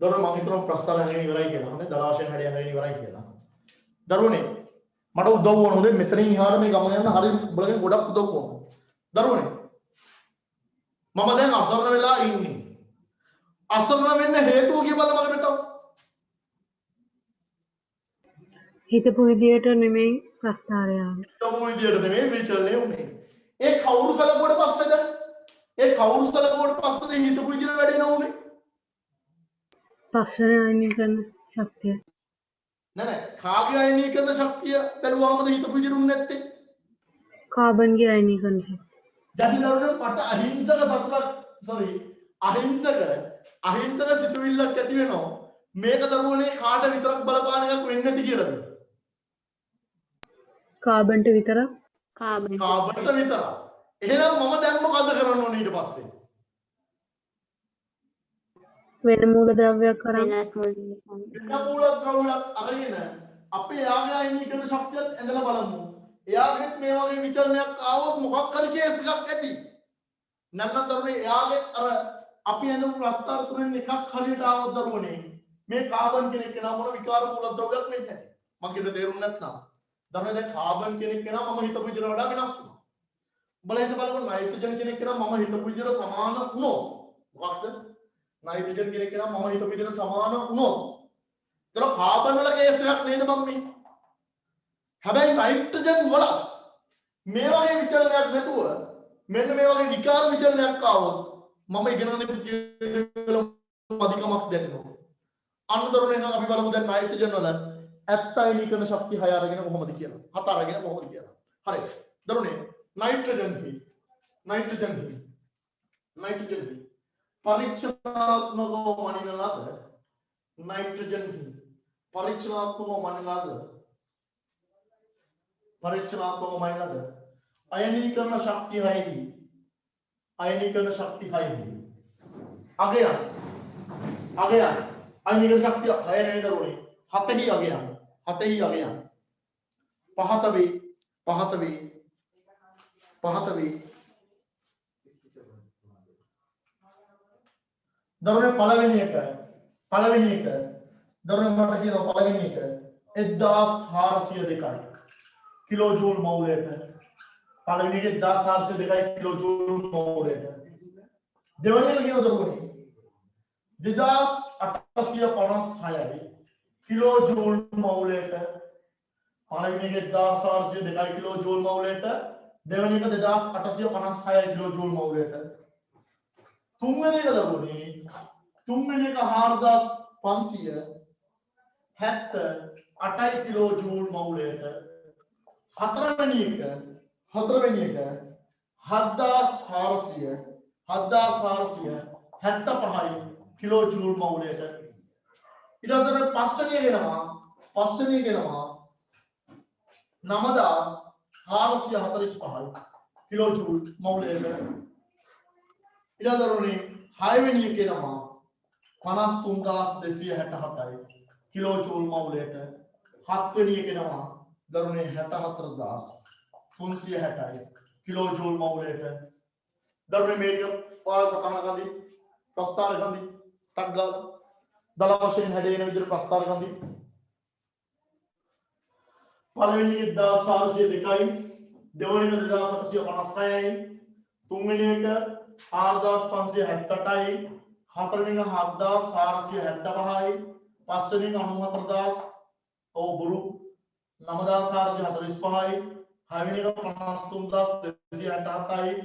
දරුවෝ මම හිතනවා ප්‍රස්තාව හැංගෙන ඉවරයි කියලා. හොඳේ දලාශයෙන් හැඩය හැංගෙන ඉවරයි කියලා. දරුවනේ මට උදව් වුණ හොඳේ මෙතනින් එහාට මේ ගමන යන හරිය උඹලගෙන් ගොඩක් උදව් වුණා. දරුවනේ මම දැන් අසරණ වෙලා ඉන්නේ. අසරණ වෙන්න හේතුව කියපළ මගේ බෙටව. හිතපු විදියට නෙමෙයි ප්‍රස්තාරය ආවේ. හිතපු විදියට නෙමෙයි විචලනය වුනේ. ඒ කවුරු සලකුවට පස්සේද? ඒ කවුරු සලකුවට පස්සේද හිතපු විදියට වැඩේ නෝනේ? පස්සන අයිනීකරණ ශක්තිය. නෑ කාගේ අයනීකරණ ශක්තිය බැලුවාමද හිතපු විදියට උන්නේ නැත්තේ? කාබන්ගේ අයිනීකරණ ශක්තිය. දැන් දරුවෝ මට අහිංසක අහිංසක සිතුවිල්ලක් ඇති වෙනවා. මේක දරුවනේ කාට විතරක් බලපාන එකක් වෙන්නේ නැති කියලාද? කාබන්ට විතරක්. කාබන් කාබන්ට විතරක්. එහෙනම් මම දැන් මොකද කරන්න ඕනේ ඊට පස්සේ? වෙන මූලද්‍රව්‍යයක් අරන් වෙනත් මුල් වෙන මූලද්‍රව්‍යයක් අරගෙන අපේ එයාගේ අයිනීකරණ ශක්තියත් ඇඳලා බලමු. එයාගෙත් මේ වගේ විචලනයක් ආවොත් මොකක් හරි කේස් එකක් ඇති. නැත්නම් දරුවනේ එයාගෙත් අර අපි ඇඳපු ප්‍රස්තාර තුනෙන් එකක් හරියට ආවොත් දරුවනේ මේ කාබන් කෙනෙක් කෙනා මොන විකාර මූලද්‍රව්‍යයක් වෙන්නේ නැහැ. මම කිව්ව තේරුම් නැත්නම් දරුවනේ දැන් කාබන් කෙනෙක් කෙනා මම හිතපු විදිහට වඩා වෙනස් වුණා. උඹලා හිත බලන්න නයිට්‍රජන් කෙනෙක් කෙනා මම හිතපු විදිහට සමාන වුණොත් මොකක්ද? නයිට්‍රජන් කෙනෙක් කෙනා මම හිතපු විදිහට සමාන වුණොත් ඒක කාබන් වල කේස් එකක් නේද මම මේ? හැබැයි නයිට්‍රජන් වල මේ වගේ විචලනයක් නැතුව මෙන්න මේ වගේ විකාර විචලනයක් ආවොත් මම ඉගෙන ගන්න පිටිවල අධිකමක් දැනෙනවා. අනුතරනේ නම් අපි බලමු දැන් නයිට්‍රජන් වල ඇත්තයිනීකරණ ශක්තිය 6 අරගෙන කොහොමද කියලා. 7 අරගෙන කොහොමද කියලා. හරි. දරුවනේ නයිට්‍රජන් පරීක්ෂණාත්මකව මනින ලද නයිට්‍රජන් පරීක්ෂණාත්මකව මනින ලද අයනීකරණ ශක්තිය 6යි. අයනීකරණ ශක්තිය 6යි. අගයන් අයනීකරණ ශක්තිය 6 නෙවෙයි දරුවනේ 7යි අගයන්. පහත වේ දරුවනේ පළවෙනි එක දරුවනේ මට කියනවා පළවෙනි එක 1402යි කිලෝ ජූල් මෝලයට. පළවෙනි එක 1402යි කිලෝ ජූල් මෝලයට. දෙවෙනි එක කියනවා දරුවනේ 2856යි කිලෝ ජූල් මෝලයට. පළවෙනි එක 1402යි කිලෝ ජූල් මෝලයට. දෙවෙනි එක 2856යි කිලෝ ජූල් මෝලයට. තුන්වෙනි එක දරුවනේ 4578යි කිලෝ ජූල් මෝලයට. හතරවෙනි එක 7475යි කිලෝ ජූල් මෝලයට. ඊට පස්සේ පස්වෙනි එක එනවා 9445යි කිලෝ ජූල් මෝලයට. ඊට පස්සේ හයවෙනි එක එනවා 53267යි කිලෝ ජූල් මෝලයට. හත්වෙනි එක එනවා දරුවනේ 64360යි කිලෝ ජූල් මෝලයට. දරුවනේ මේක ඔයාලා සටහන ගඳි ප්‍රස්තාර ගඳි ටක් ගාලා දල වශයෙන් හැඩේන විදිහට ප්‍රස්තාර ගඳි. පළවෙනි එක 1402යි දෙවෙනි එක 2856යි තුන්වෙනි එක 4578යි හතරවෙනි එක 7475යි පස්වෙනි එක 94000 බොරු 9445යි හයවෙනි එක 53267යි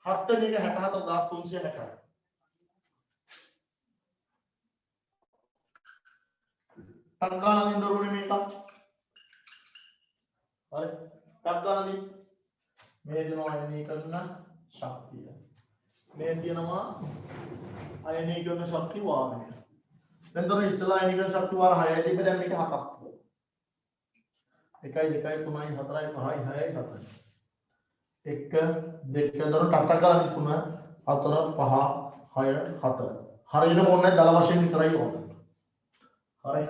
හත්වෙනි එක 64360යි. තංගානදින් දරුවනේ මේක. හරි. තංගානදින් මේ දෙනවා අයනීකරණ ශක්තිය. මේ තියෙනවා අයනීකරණ ශක්තිය වාරය. දැන් තමයි ඉස්සලා අයනීකරණ ශක්තිය වාර 6යි තිබ්බ දැන් මේක 7ක්. 1 2 3 4 5 6යි 7යි. 1 2 දරුවෝ ටක් ගාලා 3 4 5 6 7. හරියටම ඕනේ දල වශයෙන් විතරයි ඕනේ. හරි.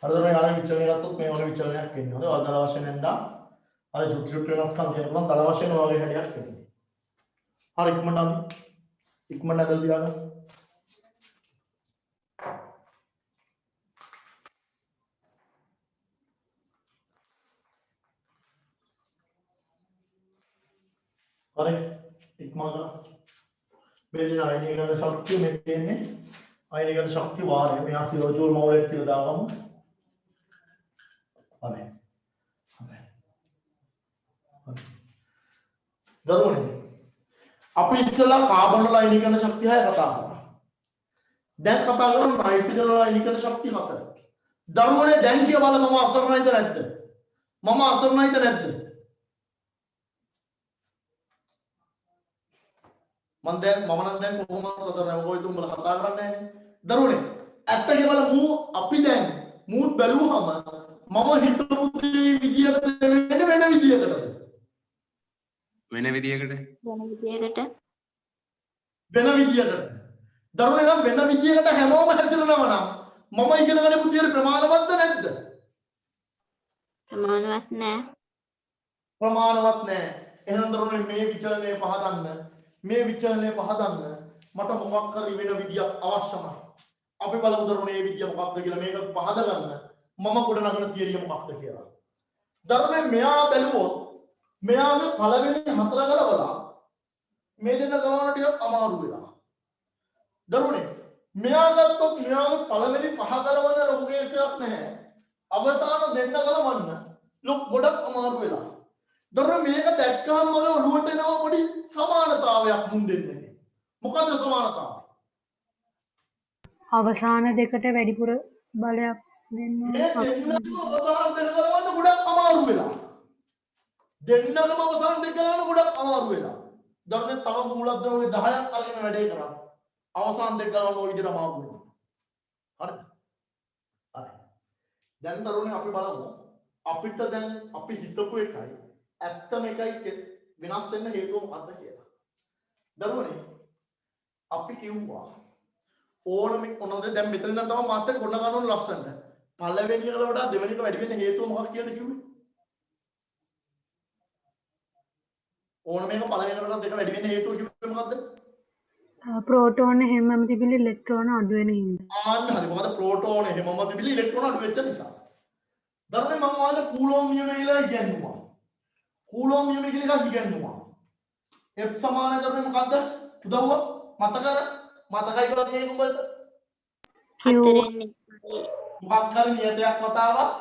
අර දරුවනේ යාළුවා විචලනය ගත්තොත් මේ වගේ විචලනයක් එන්නේ. හොඳයි. ඔය දල වශයෙන් නැන්දා අර චුට්ටු චුට්ටු වෙනස්කම් තියෙන පුළුවන් දල වශයෙන් ඔය වගේ හැඩයක් එන්නේ. හරි ඉක්මනට අඳි. ඉක්මනට ඇදලා තියාගන්න. හරි ඉක්මනට බෙල්ලේ අයනීකරණ ශක්තිය මේ තියෙන්නේ අයනීකරණ ශක්තිය වාරය මේ අපි ජූල් මෝලෙට් කියලා දාගමු. හරි. දරුවනේ අපි ඉස්සෙල්ලා කාබන් වල අයනීකරණ ශක්තිය 6 කතා කරා. දැන් කතා කරමු නයිට්‍රජන් වල අයනීකරණ ශක්තිය 4. දරුවනේ දැන් කියවල මම අසරණයිද නැද්ද? මම අසරණයිද නැද්ද? මම නම් දැන් කොහොමද අසරණ මොකද උඹලා කතා කරන්නේ දරුවනේ ඇත්ත කියවල අපි දැන් මූත් බැලුවම මම හිතපු විදියට වෙන විදියකටද වෙන විදියකට දරුවනේ නම් වෙන විදියකට හැමෝම හැසිරෙනවා නම් මම ඉගෙන ගන්න පුතියට ප්‍රමාණවත්ද නැද්ද? ප්‍රමාණවත් නෑ. ප්‍රමාණවත් නෑ. එහෙනම් දරුවනේ මේ විචලනය පහදන්න මට මොකක් හරි වෙන විදියක් අවශ්‍යමයි. අපි බලමු දරුවනේ මේ විදිය මොකක්ද කියලා මේක පහද ගන්න. මම කොට නගන තියරිය මොකක්ද කියලා. දරුවනේ මෙයා බැලුවොත් මෙයාගේ පළවෙනි හතර ගලවලා මේ දෙන්න ගලවන්න ටිකක් අමාරු වෙනවා. දරුවනේ මෙයා ගත්තොත් මෙයාගේ පළවෙනි පහ ගලවන්න ලොකු කේසයක් නැහැ. අවසාන දෙන්න ගලවන්න ගොඩක් අමාරු වෙලා. දරුවනේ මේක දැක්කම මගේ ඔළුවට එනවා පොඩි සමානතාවයක් මුන් දෙන්නේ. මොකද සමානතාවය? අවසාන දෙකට වැඩිපුර බලයක් දෙන්න මේ දෙන්නම අවසාන දෙක ගලවන්න ගොඩක් අමාරු වෙලා. දරුවනේ තව මූලද්‍රව්‍ය 10ක් අරගෙන වැඩේ කරා. අවසාන දෙක ගලවන්න ওই විදිහට අමාරු වෙනවා. හරිද? හරි. දැන් දරුවනේ අපි බලමු අපිට දැන් අපි හිතපු එකයි ඇත්තම එකයි වෙනස් වෙන්න හේතුව මොකක්ද කියලා. දරුවනේ අපි කිව්වා ඕනම මොනවද දැන් මෙතන නම් තමයි මාත් එක්ක ගොඩ ගන්න ලස්සනට. පළවෙනි එකට වඩා දෙවෙනි එක වැඩි වෙන්න හේතුව මොකක්ද කියලාද කිව්වේ? ඕනම එක පළවෙනි එකට වඩා දෙක වැඩි වෙන්න හේතුව කිව්වේ මොකද්ද? ප්‍රෝටෝන හැමම තිබිලි ඉලෙක්ට්‍රෝන අඩු වෙන හින්දා. ආන්න හරි. මොකද ප්‍රෝටෝන හැමම තිබිලි ඉලෙක්ට්‍රෝන අඩු වෙච්ච නිසා. දරුවනේ මම ඔයාලට කූලෝම් නියමය කියලා ඉගෙනුවා. කූලෝම් නියමය කියන එකක් ඉගෙනුවා. F සමාන දරුවනේ මොකද්ද? උදව්ව මතකද? මතකයි කියලා කියන්නේ උඹලට? මොකක් හරි නියතයක් වතාවක්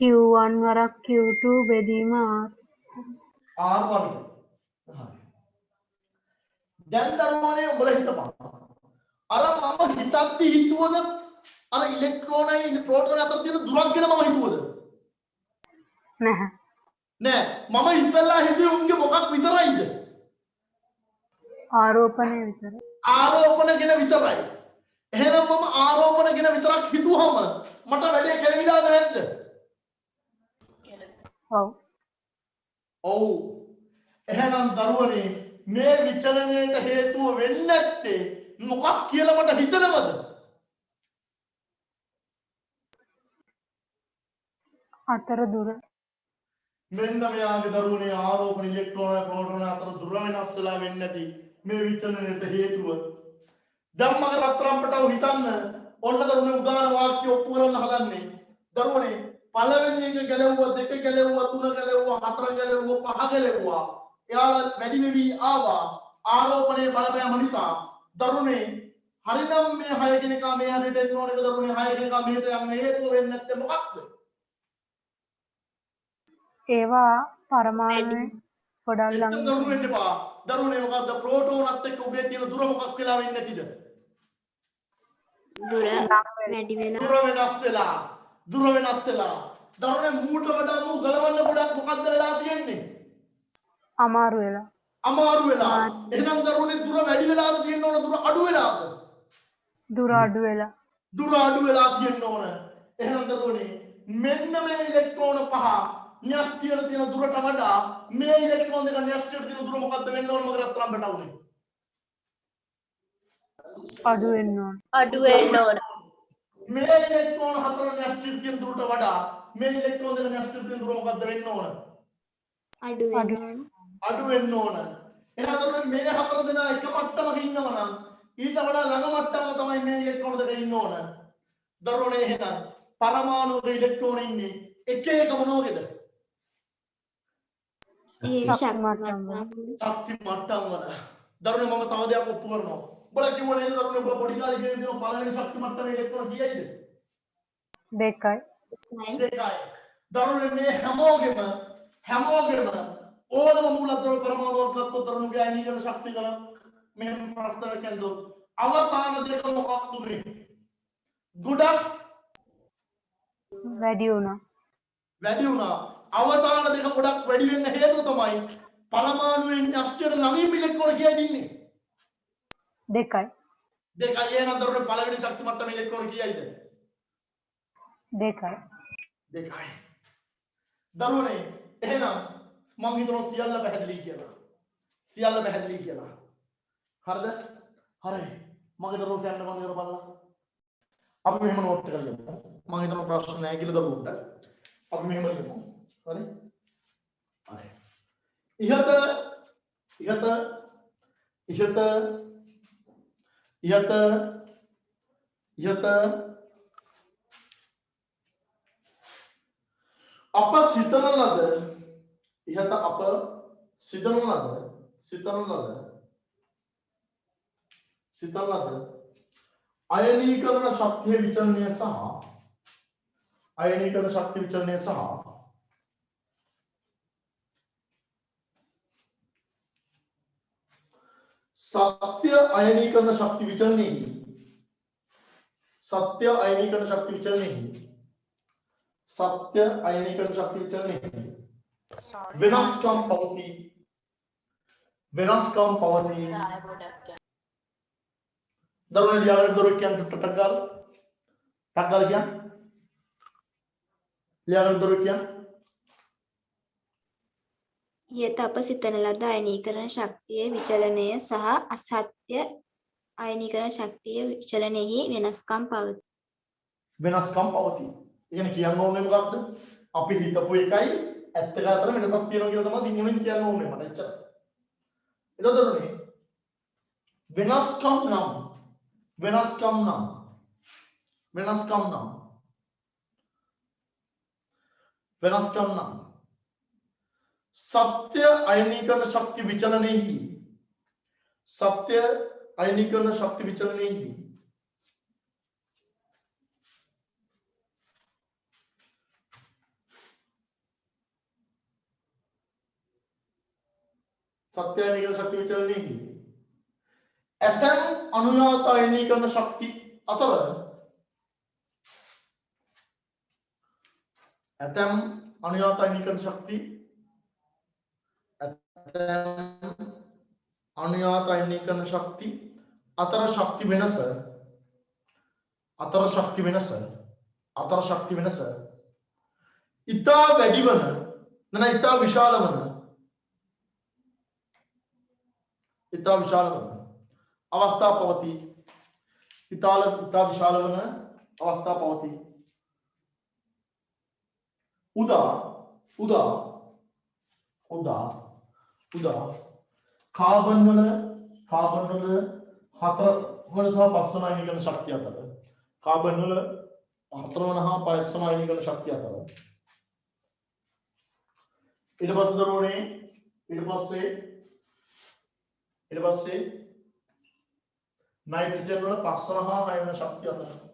Q1 වරක් Q2 බෙදීම R. R වර්ග. හරි. දැන් දරුවනේ උඹලා හිතපන්. අර මම හිතද්දි හිතුවද අර ඉලෙක්ට්‍රෝනයි ප්‍රෝටෝන අතර තියෙන දුරක් ගැන මම හිතුවද? නැහැ. නෑ. මම ඉස්සෙල්ලා හිතුවේ උන්ගේ මොකක් විතරයිද? ආරෝපණය විතරයි. ආරෝපණ ගැන විතරයි. එහෙනම් මම ආරෝපණ ගැන විතරක් හිතුවම මට වැඩේ කෙරෙවිලාද නැද්ද? ඔව්. ඔව්. එහෙනම් දරුවනේ මේ විචලනයට හේතුව වෙන්නේ නැත්තේ මොකක් කියලා මට හිතනවද? අතර දුර. මෙන්න මෙයාගේ දරුවනේ ආරෝපණ ඉලෙක්ට්‍රෝන ප්‍රෝටෝන අතර දුර වෙනස් වෙලා වෙන්නේ නැති මේ විචලනයට හේතුව ධම්මක රත්තරන්පටව හිතන්න ඔන්න දරුවනේ උදාන වාක්‍ය ඔප්පු කරන්න හදන්නේ දරුවනේ පළවෙනි එක ගැලෙව්වා දෙක ගැලෙව්වා තුන ගැලෙව්වා හතර ගැලෙව්වා පහ ගැලෙව්වා එයාලා වැඩි වෙවි ආවා ආරෝපණයේ බලපෑම නිසා දරුවනේ හරිනම් මේ 6 කෙනෙක් මේ හරියට එන්න ඕනේ දරුවනේ 6 කෙනෙක් මෙහෙට යන්න හේතුව වෙන්නේ නැත්තේ මොකක්ද? ඒවා පරමාණු ගොඩක් ළඟ දරුවෝ වෙන්න එපා. දරුවනේ මොකද්ද ප්‍රෝටෝනත් එක්ක උගේ තියෙන දුර මොකක් වෙලා වෙන්නේ නැතිද? දුර වැඩි වෙලා දුර වෙනස් වෙලා. දරුවනේ මූට වඩා මූ ගලවන්න ගොඩක් මොකද්ද වෙලා තියෙන්නේ? අමාරු වෙලා. එහෙනම් දරුවනේ දුර වැඩි වෙලාද තියෙන්න ඕන දුර අඩු වෙලාද? දුර අඩු වෙලා. දුර අඩු වෙලා තියෙන්න ඕන. එහෙනම් දරුවනේ මෙන්න මේ ඉලෙක්ට්‍රෝන පහ න්‍යෂ්ටියට තියෙන දුරට වඩා මේ ඉලෙක්ට්‍රෝන දෙක න්‍යෂ්ටියට තියෙන දුර මොකද්ද වෙන්න ඕන මොකද රත්තරන් බට උනේ අඩු වෙන්න ඕන. මේ ඉලෙක්ට්‍රෝන හතර න්‍යෂ්ටික කේන්දරට වඩා මේ ඉලෙක්ට්‍රෝන දෙක න්‍යෂ්ටික කේන්දර මොකද්ද වෙන්න ඕන? අඩු වෙනවා. අඩු වෙන්න ඕන. එහෙනම් දරුවනේ මේ හතර දෙනා එක මට්ටමක ඉන්නවා නම් ඊට වඩා ළඟ මට්ටමක තමයි මේ ඉලෙක්ට්‍රෝන දෙක ඉන්න ඕන. දරුවනේ එහෙනම් පරමාණුක ඉලෙක්ට්‍රෝන ඉන්නේ එක එක මොනෝගෙද? ඒ ශක්ති මට්ටම්. ශක්ති මට්ටම් වල. දරුවනේ මම තව දෙයක් ඔප්පු කරනවා. ඔබලා කිව්ව නේද දරුවනේ ඔබලා පොඩි කාලේ ඉගෙන තියෙන පළවෙනි ශක්ති මට්ටමේ ඉලෙක්ට්‍රෝන කීයයිද? 2යි. 2යි. දරුවනේ මේ හැමෝගෙම ඕනම මූලද්‍රව්‍ය පරමාණුවක් ගත්තොත් දරුවනේ අයනීකරණ ශක්තිය කරා මෙහෙම ප්‍රශ්නයක් ඇන්දොත් අවසාන දෙක මොකක්ද උනේ? ගොඩක් වැඩි වුණා. අවසාන දෙක ගොඩක් වැඩි වෙන්න හේතුව තමයි පරමාණුවෙන් න්‍යෂ්ටියට 9 ඉලෙක්ට්‍රෝන කීයද ඉන්නේ? 2යි. 2යි. එහෙනම් දරුවනේ පළවෙනි ශක්ති මට්ටමේ ඉලෙක්ට්‍රෝන කීයද? 2යි. 2යි. දරුවනේ එහෙනම් මම හිතනවා සියල්ල පැහැදිලි කියලා. හරිද? හරි. මගේ දරුවෝ කියන්න මම ඉවර බලලා. අපි මෙහෙම නෝට් එක ලියමු. මම හිතනවා ප්‍රශ්න නැහැ කියලා දරුවන්ට. අපි මෙහෙම ලියමු. හරි? හරි. ඉහත අප සිතන ලද අයනීකරණ ශක්තිය විචලනය සහ සත්‍ය අයනීකරණ ශක්ති විචලනයේ වෙනස්කම් පවතී. දරුවනේ ලියාගන්න දරුවෙක් කියන්න ටක් ගාලා කියන්න. ලියාගන්න දරුවෙක් කියන්න. යත අප සිතන ලද අයනීකරණ ශක්තියේ විචලනය සහ අසත්‍ය අයනීකරණ ශක්තියේ විචලනයෙහි වෙනස්කම් පවතී. ඒ කියන්නේ කියන්න ඕනේ මොකක්ද? අපි හිතපු එකයි ඇත්ත එක අතර වෙනසක් තියෙනවා කියලා තමයි සිංහලෙන් කියන්න ඕනේ මට එච්චර. එතකොට දරුවනේ වෙනස්කම් නම් सत्य अयनीकरण शक्ति विचलनेहि ඇතැම් අනුයාත අයනීකරණ ශක්ති අතර ශක්ති වෙනස ඉතා වැඩි වන ඉතා විශාල වන අවස්ථා පවතී. ඉතා විශාල වන අවස්ථා පවතී. උදා කාබන් වල 4 වන සහ 5 වන අයනීකරණ ශක්තිය අතර ඊට පස්සේ नाइट्रोजन වල 5 වන හා 6 වන ශක්තිය අතර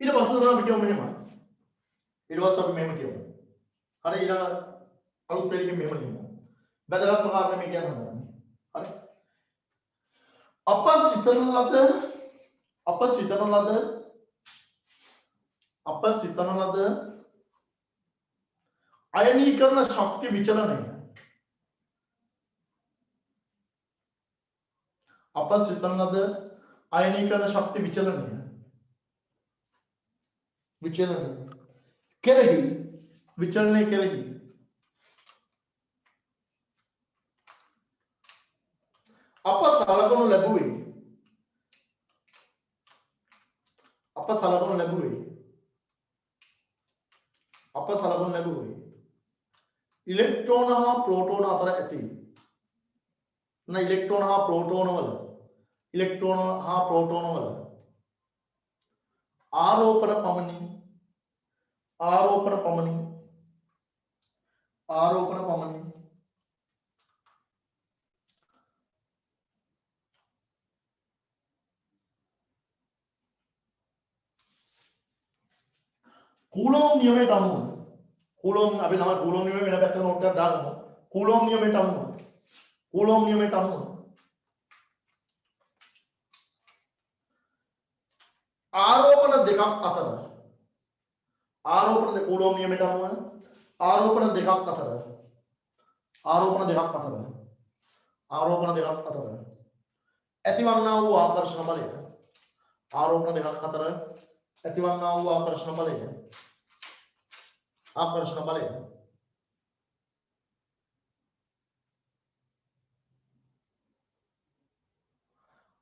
ඊට පස්සේ අපි කියමු මෙහෙම. හරි ඊළඟ අලුත් පෙළකින් මෙහෙම කියමු. වැදගත් ප්‍රකාරය මේ කියන්න හදන්නේ. හරි. අප සිතන ලද අයනීකරණ ශක්ති විචලනය විචලනය කෙරෙහි විචලනය කෙරෙහි අප සලකනු ලැබුවේ ඉලෙක්ට්‍රෝන හා ප්‍රෝටෝන අතර ඇති ඉලෙක්ට්‍රෝන හා ප්‍රෝටෝන වල ආරෝපණ පමණි කූලොම් නියමයට අනුව කූලොම් අපි නම කූලොම් නියමය වෙන පැත්තකට නෝට් එකක් දාගමු කූලොම් නියමයට අනුව ආරෝපණ දෙකක් අතර කූලොම් නියමයට අනුව ආරෝපණ දෙකක් අතර ඇතිවන්නා වූ ආකර්ෂණ බලය ආරෝපණ දෙකක් අතර ඇතිවන්නා වූ ආකර්ෂණ බලය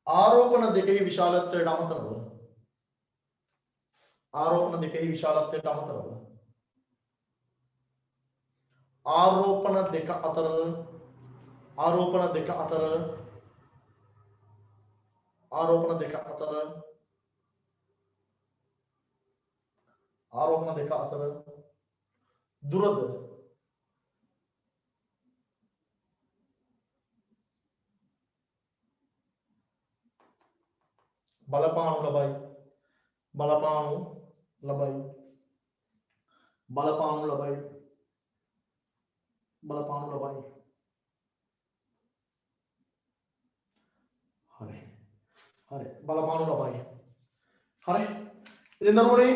ආරෝපණ දෙකේ විශාලත්වයට අමතරව ආරෝපණ දෙක අතර දුරද බලපානු ලබයි හරි බලපානු ලබයි හරි ඉතින් දරුවනේ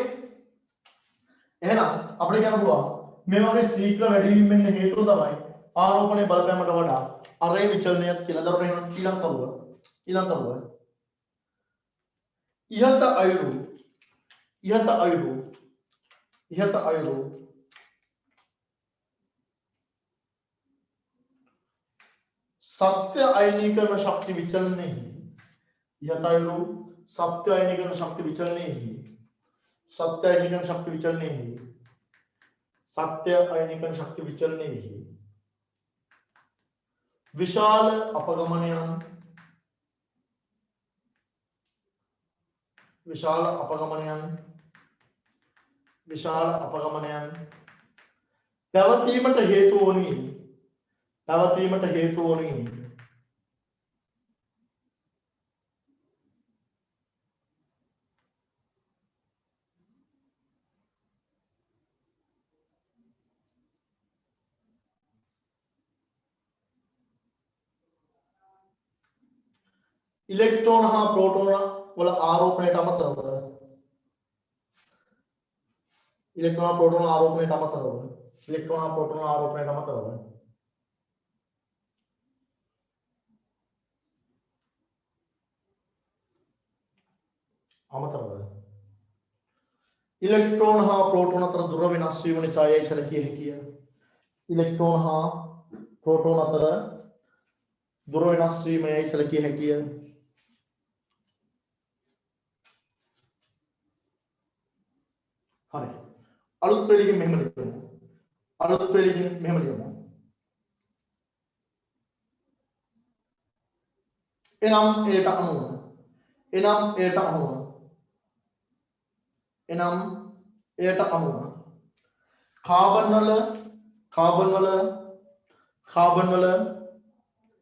එහෙනම් අපිට කියන්න පුළුවන් මේ වගේ ශීඝ්‍ර වැඩි වීම වෙන්න හේතුව තමයි ආරෝපණයේ බලපෑමට වඩා අරේ විචලනය කියලා. දරුවනේ එහෙනම් ඊළඟ තරුව ඉහත අයුරු සත්‍ය අයනීකරණ ශක්ති විචලනයෙහි විශාල අපගමනයන් පැවතීමට හේතු වනුයේ ඉලෙක්ට්‍රෝන හා ප්‍රෝටෝන වල ආරෝපණයට අමතරව ඉලෙක්ට්‍රෝන හා ප්‍රෝටෝන අතර දුර වෙනස් වීම නිසා යයි සැලකිය හැකිය. ඉලෙක්ට්‍රෝන හා ප්‍රෝටෝන අතර දුර වෙනස් වීම යයි සැලකිය හැකිය. හරි. අලුත් පෙළකින් මෙහෙම ලියමු. එනම් එයට අනුව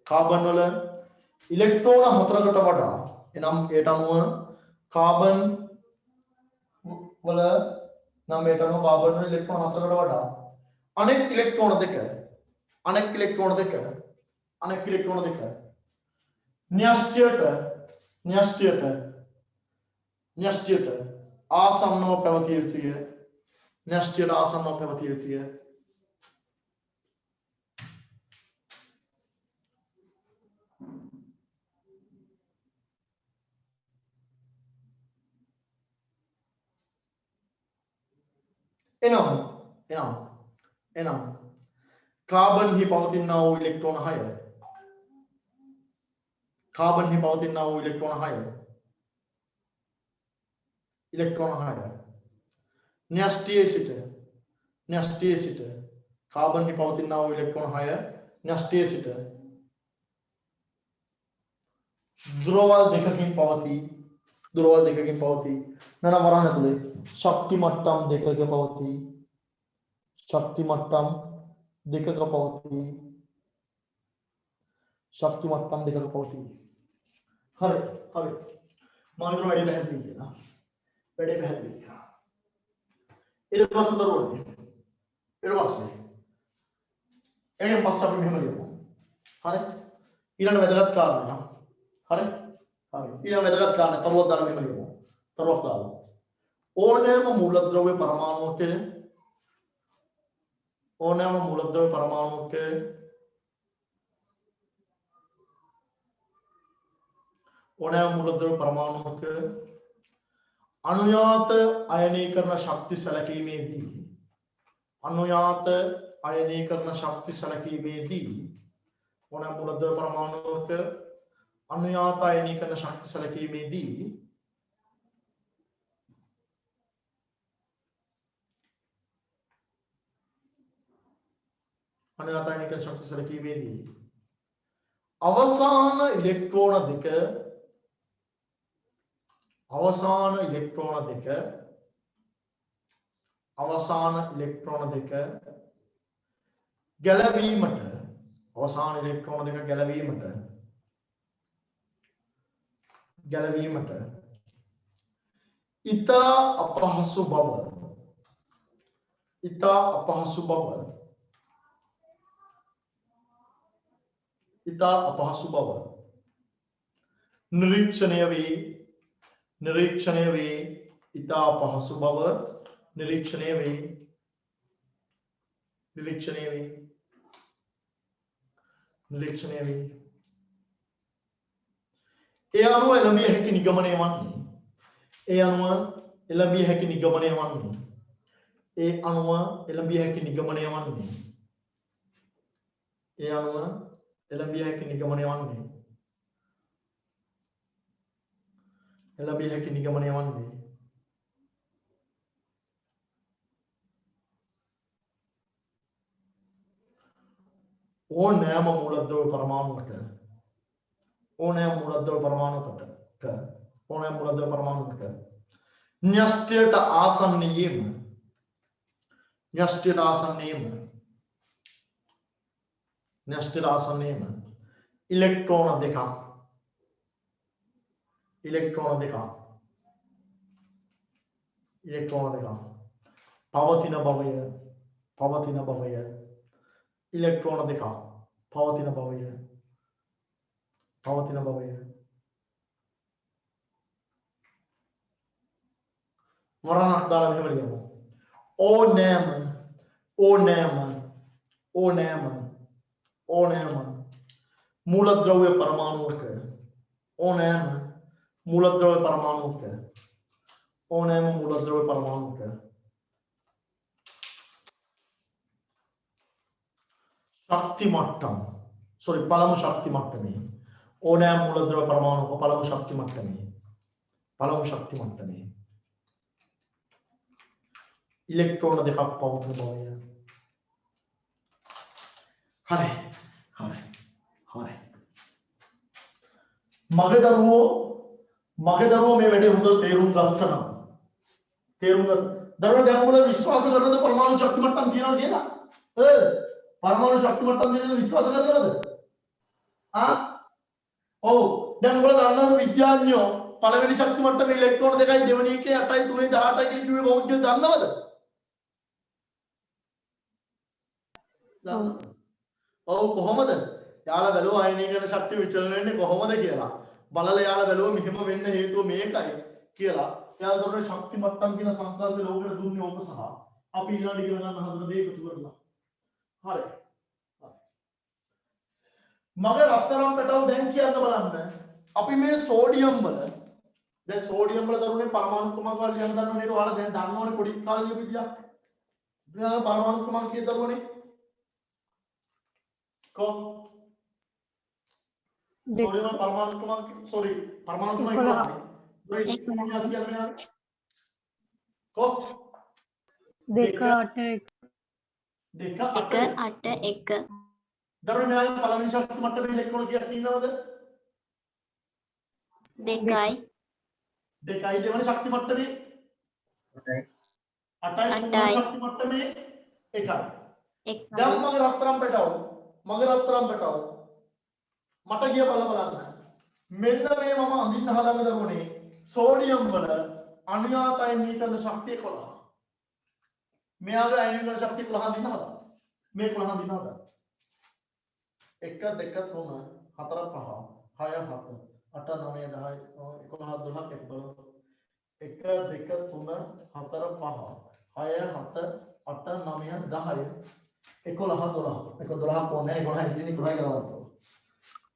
කාබන් වල ඉලෙක්ට්‍රෝන 4කට වඩා එනම් එයට අනුව කාබන් වල ඉලෙක්ට්‍රෝන 4කට වඩා අනෙක් ඉලෙක්ට්‍රෝන දෙක න්‍යෂ්ටියට ආසන්නව පැවතිය යුතුය. එනම් කාබන් හි පවතිනා වූ ඉලෙක්ට්‍රෝන 6 කාබන් හි පවතිනා වූ ඉලෙක්ට්‍රෝන 6 න්‍යෂ්ටියේ සිට කාබන් හි පවතිනා වූ ඉලෙක්ට්‍රෝන 6 න්‍යෂ්ටියේ සිට ධ්‍රවවල් දෙකකින් පවතී නන වරහන් ඇතුලේ ශක්ති මට්ටම් දෙකක පවතී ශක්ති මට්ටම් දෙකක පවතී හරි මම හිතනවා වැඩි පැහැදිලි කියලා ඊට පස්සේ දරුවනේ එනම් පස්සේ අපි මෙහෙම ලියමු හරි ඊළඟ වැදගත් කාරණා හරි ඊළඟ වැදගත් කාරණා තරුවක් දාලා මෙහෙම ලියමු තරුවක් දාලා ඕනෑම මූලද්‍රව්‍ය පරමාණුවක අනුයාත අයනීකරණ ශක්ති සැලකීමේදී ඕනෑම මූලද්‍රව්‍ය පරමාණුවක අනුයාත අයනීකරණ ශක්ති සැලකීමේදී අවසාන ඉලෙක්ට්‍රෝන දෙක ගැලවීමට ඉතා අපහසු බව නිරීක්ෂණය වේ ඒ අනුව එළඹිය හැකි නිගමනය වන්නේ ඕනෑම මූලද්‍රව්‍ය පරමාණුවක න්‍යෂ්ටයට ආසන්නයේම ඉලෙක්ට්‍රෝන දෙකක් පවතින බවය ඉලෙක්ට්‍රෝන දෙකක් පවතින බවය වරණක් දාලා මෙහෙම ලියමු ඕනෑම මූලද්‍රව්‍ය පරමාණුවක ශක්ති මට්ටම් පළමු ශක්ති මට්ටමේ ඕනෑම මූලද්‍රව්‍ය පරමාණුක පළමු ශක්ති මට්ටමේ ඉලෙක්ට්‍රෝන දෙකක් පවතින බවය හරි මගේ දරුවෝ මේ වැඩේ හොඳට තේරුම් ගත්තා නම් දරුවෝ දැන් උඹලා විශ්වාස කරනද පරමාණු ශක්ති මට්ටම් තියනවා කියලා පරමාණු ශක්ති මට්ටම් තියෙන විශ්වාස කරනවද ඔව් දැන් උඹලා දන්නවද විද්‍යාඥයෝ පළවෙනි ශක්ති මට්ටමේ ඉලෙක්ට්‍රෝන දෙකයි දෙවෙනි එකේ 8යි 3යි 18යි කියලා කිව්වේ කොහොමද කියලා දන්නවද ඔව් කොහොමද යාලා බැලුවා අයනීකරණ ශක්තිය විචලන වෙන්නේ කොහොමද කියලා බලලා යාලා බැලුවා මෙහෙම වෙන්න හේතුව මේකයි කියලා එයාලා උඩට ශක්ති මට්ටම් කියන සංකල්පය ලෝකෙට දුන්නේ ඕක සහ අපි ඊළඟට ඉගෙන ගන්න හදන දේ එකතු කරලා හරි මගේ රත්තරන් පැටව දැන් කියන්න බලන්න අපි මේ සෝඩියම් වල දැන් සෝඩියම් වල දරුනේ පරමාණු ක්‍රමාංක වල ලියන්න දන්නව නේද ඔයාලා දැන් දන්නවනේ පොඩි කාලේ ලියපු විදියක් මෙයා පරමාණු ක්‍රමාංකය දරුවනේ කො sorry මම පරමාණු ක්‍රමාංක sorry පරමාණු ක්‍රමාංක 11 කො 2 8 1 දරුවනේ මෙයා පළවෙනි ශක්ති මට්ටමේ ඉලෙක්ට්‍රෝන කීයක් ඉන්නවද 2යි දෙවන ශක්ති මට්ටමේ 8යි තුන්වෙනි ශක්ති මට්ටමේ 1යි දැන් මගේ රත්තරන් පැටව මට ගිය බලන්න මෙන්න මේ මම අඳින්න හදන දරුවනේ සෝඩියම් වල අණුයාත අයනීකරණ ශක්තිය 11 මෙයාගේ අයනීකරණ ශක්තිය 11 අඳින්න හදන මේ 11 අඳින්න හදන 1 2 3 4 5 6 7 8 9 10 11 12 1 2 3 4 5 6 7 8 9 10 11 12 කොනේ 11 ඉතින් 11 ගලවන්න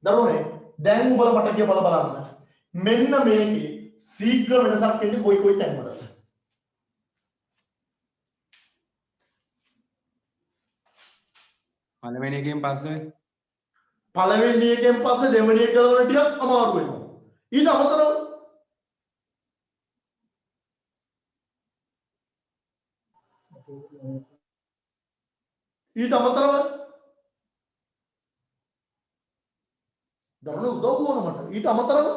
දරුවනේ දැන් උඹලා මට කිය බලන්න මෙන්න මේකේ ශීඝ්‍ර වෙනසක් එන්නේ කොයි තැන්වලද පළවෙනි එකෙන් පස්සේ පළවෙනි එකෙන් පස්සේ දෙවෙනි එක ගලවන්න ටිකක් අමාරු වෙනවා ඊට අමතරව දරුවනේ උදව් වුණා මට ඊට අමතරව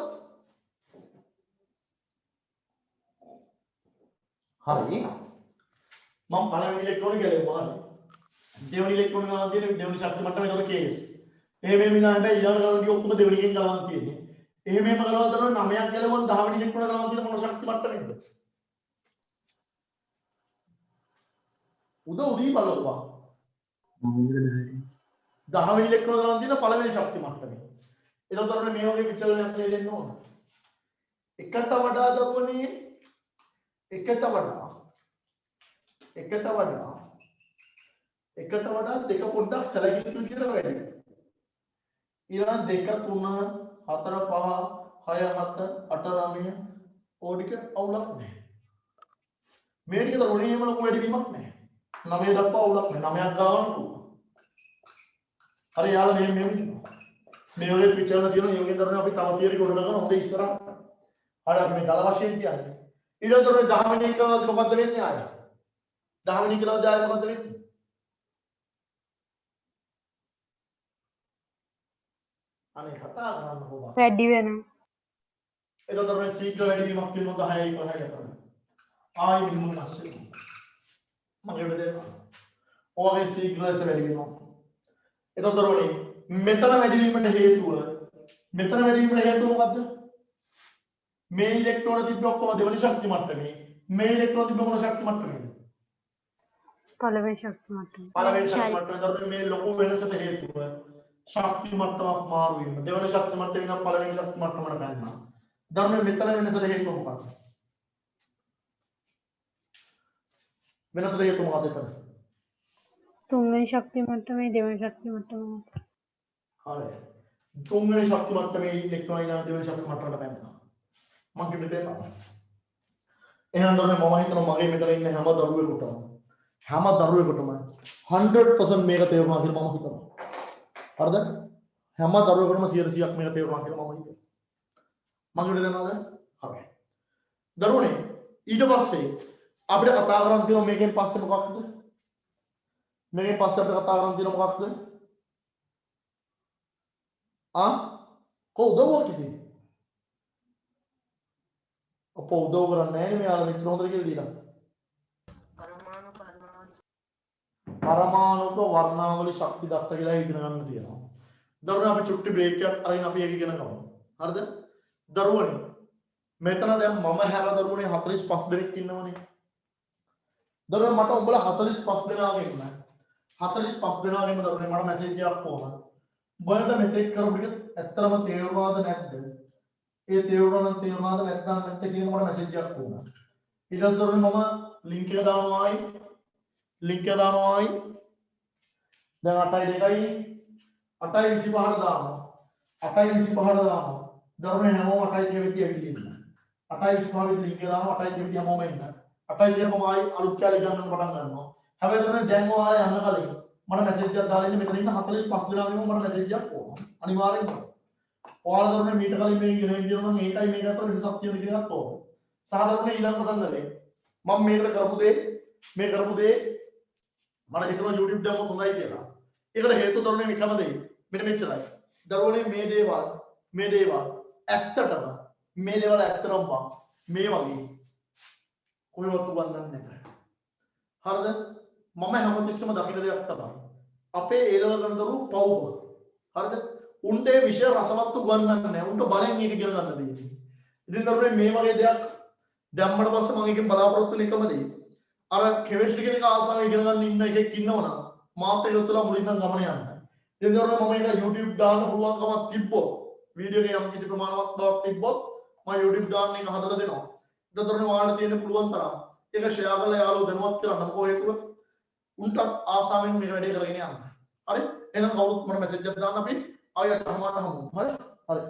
හරි මම පළවෙනි ඉලෙක්ට්‍රෝන ගැලෙවුවා දෙවෙනි ඉලෙක්ට්‍රෝන ගලවන්න තියෙන දෙවෙනි ශක්ති මට්ටම ඒතකොට කේස් එහෙම මිනා හැබැයි ඊළඟ ගලවන්න ගිය ඔක්කොම දෙවෙනි එකෙන් ගලවන්න තියෙන්නේ එහෙම ගලවලා දරුවනේ 9ක් ගැලවුවම 10 වෙනි ඉලෙක්ට්‍රෝන ගලවන්න තියෙන මොන ශක්ති මට්ටමෙන්ද උදව් දී බලපුවා 10 වෙනි ඉලෙක්ට්‍රෝන ගලවන්න තියෙන පළවෙනි ශක්ති මට්ටමේ එතකොට මේ වගේ විචලනයක් දෙන්න ඕන එකට වඩා දරුවනේ එකට වඩා දෙක පොඩ්ඩක් සැලකිලි විදිහට වැඩි ඊළඟ 2 3 4 5 6 7 8 9 ඕඩික අවුලක් නැහැ මේ ටික දරුවනේ එහෙම ලොකු වැඩිවීමක් නැහැ 9 දක්වා අවුලක් නැහැ 9ක් ගාවන්න පුළුවන් හරි යාළුවා මේ මේ වගේ පිටරන දින යෝගෙන් දරුවනේ අපි තව තියරි ගොඩ නගන හොඳ ඉස්සරහ හරි අපි මේ දල වශයෙන් කියන්නේ ඊට දරුවනේ 10 වෙනි එක කළාද මොකද්ද වෙන්නේ ආයේ 10 වෙනි කළාද ආයේ මොකද්ද වෙන්නේ අනේ කතා කරන්න ඕවා වැඩි වෙනවා ඒක තමයි ශීඝ්‍ර වැඩිවීමක් තියෙනවා 10යි 11යි අතර ආයි මිනිමම් නැස්සේ මගේ වෙලේ ඔයගේ ශීඝ්‍ර ලෙස වැඩිවීමක් ඒක තමයි මෙතන වැඩිවීමට හේතුව මොකද්ද මේ ඉලෙක්ට්‍රෝන තිබ්බ ඔක්කොම දෙවෙනි ශක්ති මට්ටමේ මේ ඉලෙක්ට්‍රෝන තිබ්බ මොන ශක්ති මට්ටමේද පළවෙනි ශක්ති මට්ටම පළවෙනි ශක්ති මට්ටමේ මේ ලොකු වෙනසට හේතුව ශක්ති මට්ටමක් මාරු වීම දෙවෙනි ශක්ති මට්ටමේ ඉඳන් පළවෙනි ශක්ති මට්ටමට පැනනවා ධර්මයේ මෙතන වෙනසට හේතුව මොකක්ද වෙනසට හේතුව මොකක්ද එතන තුන්වෙනි ශක්ති මට්ටමේ දෙවෙනි ශක්ති මට්ටම හරි තුන්වෙනි ශක්ති මට්ටමේ ඉලෙක්ට්‍රෝන ඉඳන් දෙවෙනි ශක්ති මට්ටමට පැනනවා මම කිව්වේ තේරෙනවද එහෙනම් තමයි මම හිතනවා මගේ මෙතන ඉන්න හැම දරුවෙකුටම 100% මේක තේරුණා කියලා මම හිතනවා හරිද හැම දරුවෙකුටම 100%ක් මේක තේරුණා කියලා මම හිතනවා මම කිව්වේ තේරෙනවද හරි දරුවනේ ඊට පස්සේ අපිට කතා කරන් තියෙනවා මේකෙන් පස්සේ මොකක්ද මේකෙන් පස්සේ අපිට කතා කරන් තියෙනවා මොකක්ද කොහොමද කිව්වේ අප උදව් කරන්නේ නැහැ මෙයාලා මෙච්චර හොඳට කියලා දීලා පරමාණුක වර්ණාවලි ශක්ති දත්ත කියලා ඉගෙන ගන්න තියෙනවා දරුවනේ අපි චුට්ටි බ්‍රේක් එකක් අරගෙන අපි ඒක ඉගෙන ගමු හරිද දරුවනේ මෙතන දැන් මම හැර දරුවනේ 45 දෙනෙක් ඉන්නවනේ දරුවනේ මට උඹලා 45 දෙනාගෙන් 45 දෙනාගෙන් දරුවනේ මට මැසේජ් එකක් ඕන උඹලට මෙතෙක් කරපු ටික ඇත්තටම තේරුණාද නැද්ද ඒ තේරුණාද නැත්නම් කියන මට මැසේජ් එකක් වුණා. ඊට පස්සේ දරුවනේ මම ලින්ක් එක දානවායි දැන් 8යි 2යි 8යි 25ට දානවා. 8යි 25ට දානවා. දරුවනේ හැමෝම 8යි 2 වෙද්දී ඇවිල්ලා ඉන්නවා. 8යි 25 වෙද්දී ලින්ක් එක දානවා 8යි 2 වෙද්දී හැමෝම ඉන්න. 8යි 2 මම ආයි අලුත් කැලේ ගන්නන්න පටන් ගන්නවා. හැබැයි දරුවනේ දැන් ඔයාලා යන්න කලින් මට මැසේජ් එකක් දාලා ඉන්න මෙතන ඉන්න 45 දෙනාගෙන් මට මැසේජ් එකක් ඕන. අනිවාර්යෙන්ම. ඔයාලා දරුවනේ මීට කලින් මේ ඉගෙන ගියොත් නම් මේකයි මේක අතර වෙනසක් තියෙන කියන එකත් ඕන. සහ දරුවනේ ඊළඟ ප්‍රසංගනේ මම මේකට කරපු දේ මට හිතුණා YouTube දැම්මොත් හොඳයි කියලා. ඒකට හේතුව දරුවනේ මේකම දෙයි. මෙන්න මෙච්චරයි. දරුවනේ මේ දේවල් ඇත්තටම මේ දේවල් ඇත්තටම මේ වගේ කොහෙවත් උගන්වන්නේ නැහැ. හරිද? මම හැමතිස්සෙම දකින දෙයක් තමයි අපේ ඒලවල කරන දරුවෝ පවුව. හරිද? උන්ට ඒ විෂය රසවත් උගන්වන්නේ නැහැ. උන්ට බලෙන් ඒක ඉගෙන ගන්න දෙන්නේ. ඉතින් දරුවනේ මේ වගේ දෙයක් දැම්මට පස්සේ මම එකෙන් බලාපොරොත්තු වෙන එකම දේ. අර කෙමිස්ට්‍රි කියන එක ආසාව ඉගෙන ගන්න ඉන්න එකෙක් ඉන්නවනම් මාත් ඒක උත්තර මුලින්ම ගමන යන්න. ඉතින් දරුවනේ මම ඒක YouTube දාන්න පුළුවන්කමක් තිබ්බොත් වීඩියෝ එකේ යම් කිසි ප්‍රමාණවත් බවක් තිබ්බොත් මම YouTube දාන්න එක හදලා දෙනවා. ඉතින් දරුවනේ ඔයාලට තියෙන පුළුවන් තරම් ඒක ෂෙයා කරලා යාළුවෝ දැනුවත් කරන්න. මොකෝ හේතුව උන්ට ආසාවෙන් මේක වැඩේ කරගෙන යන්න. හරි? එහෙනම් කවුරුත් මට මැසේජ් එකක් දාන්න අපි ආයෙත් අහමන්න හමු. හරි?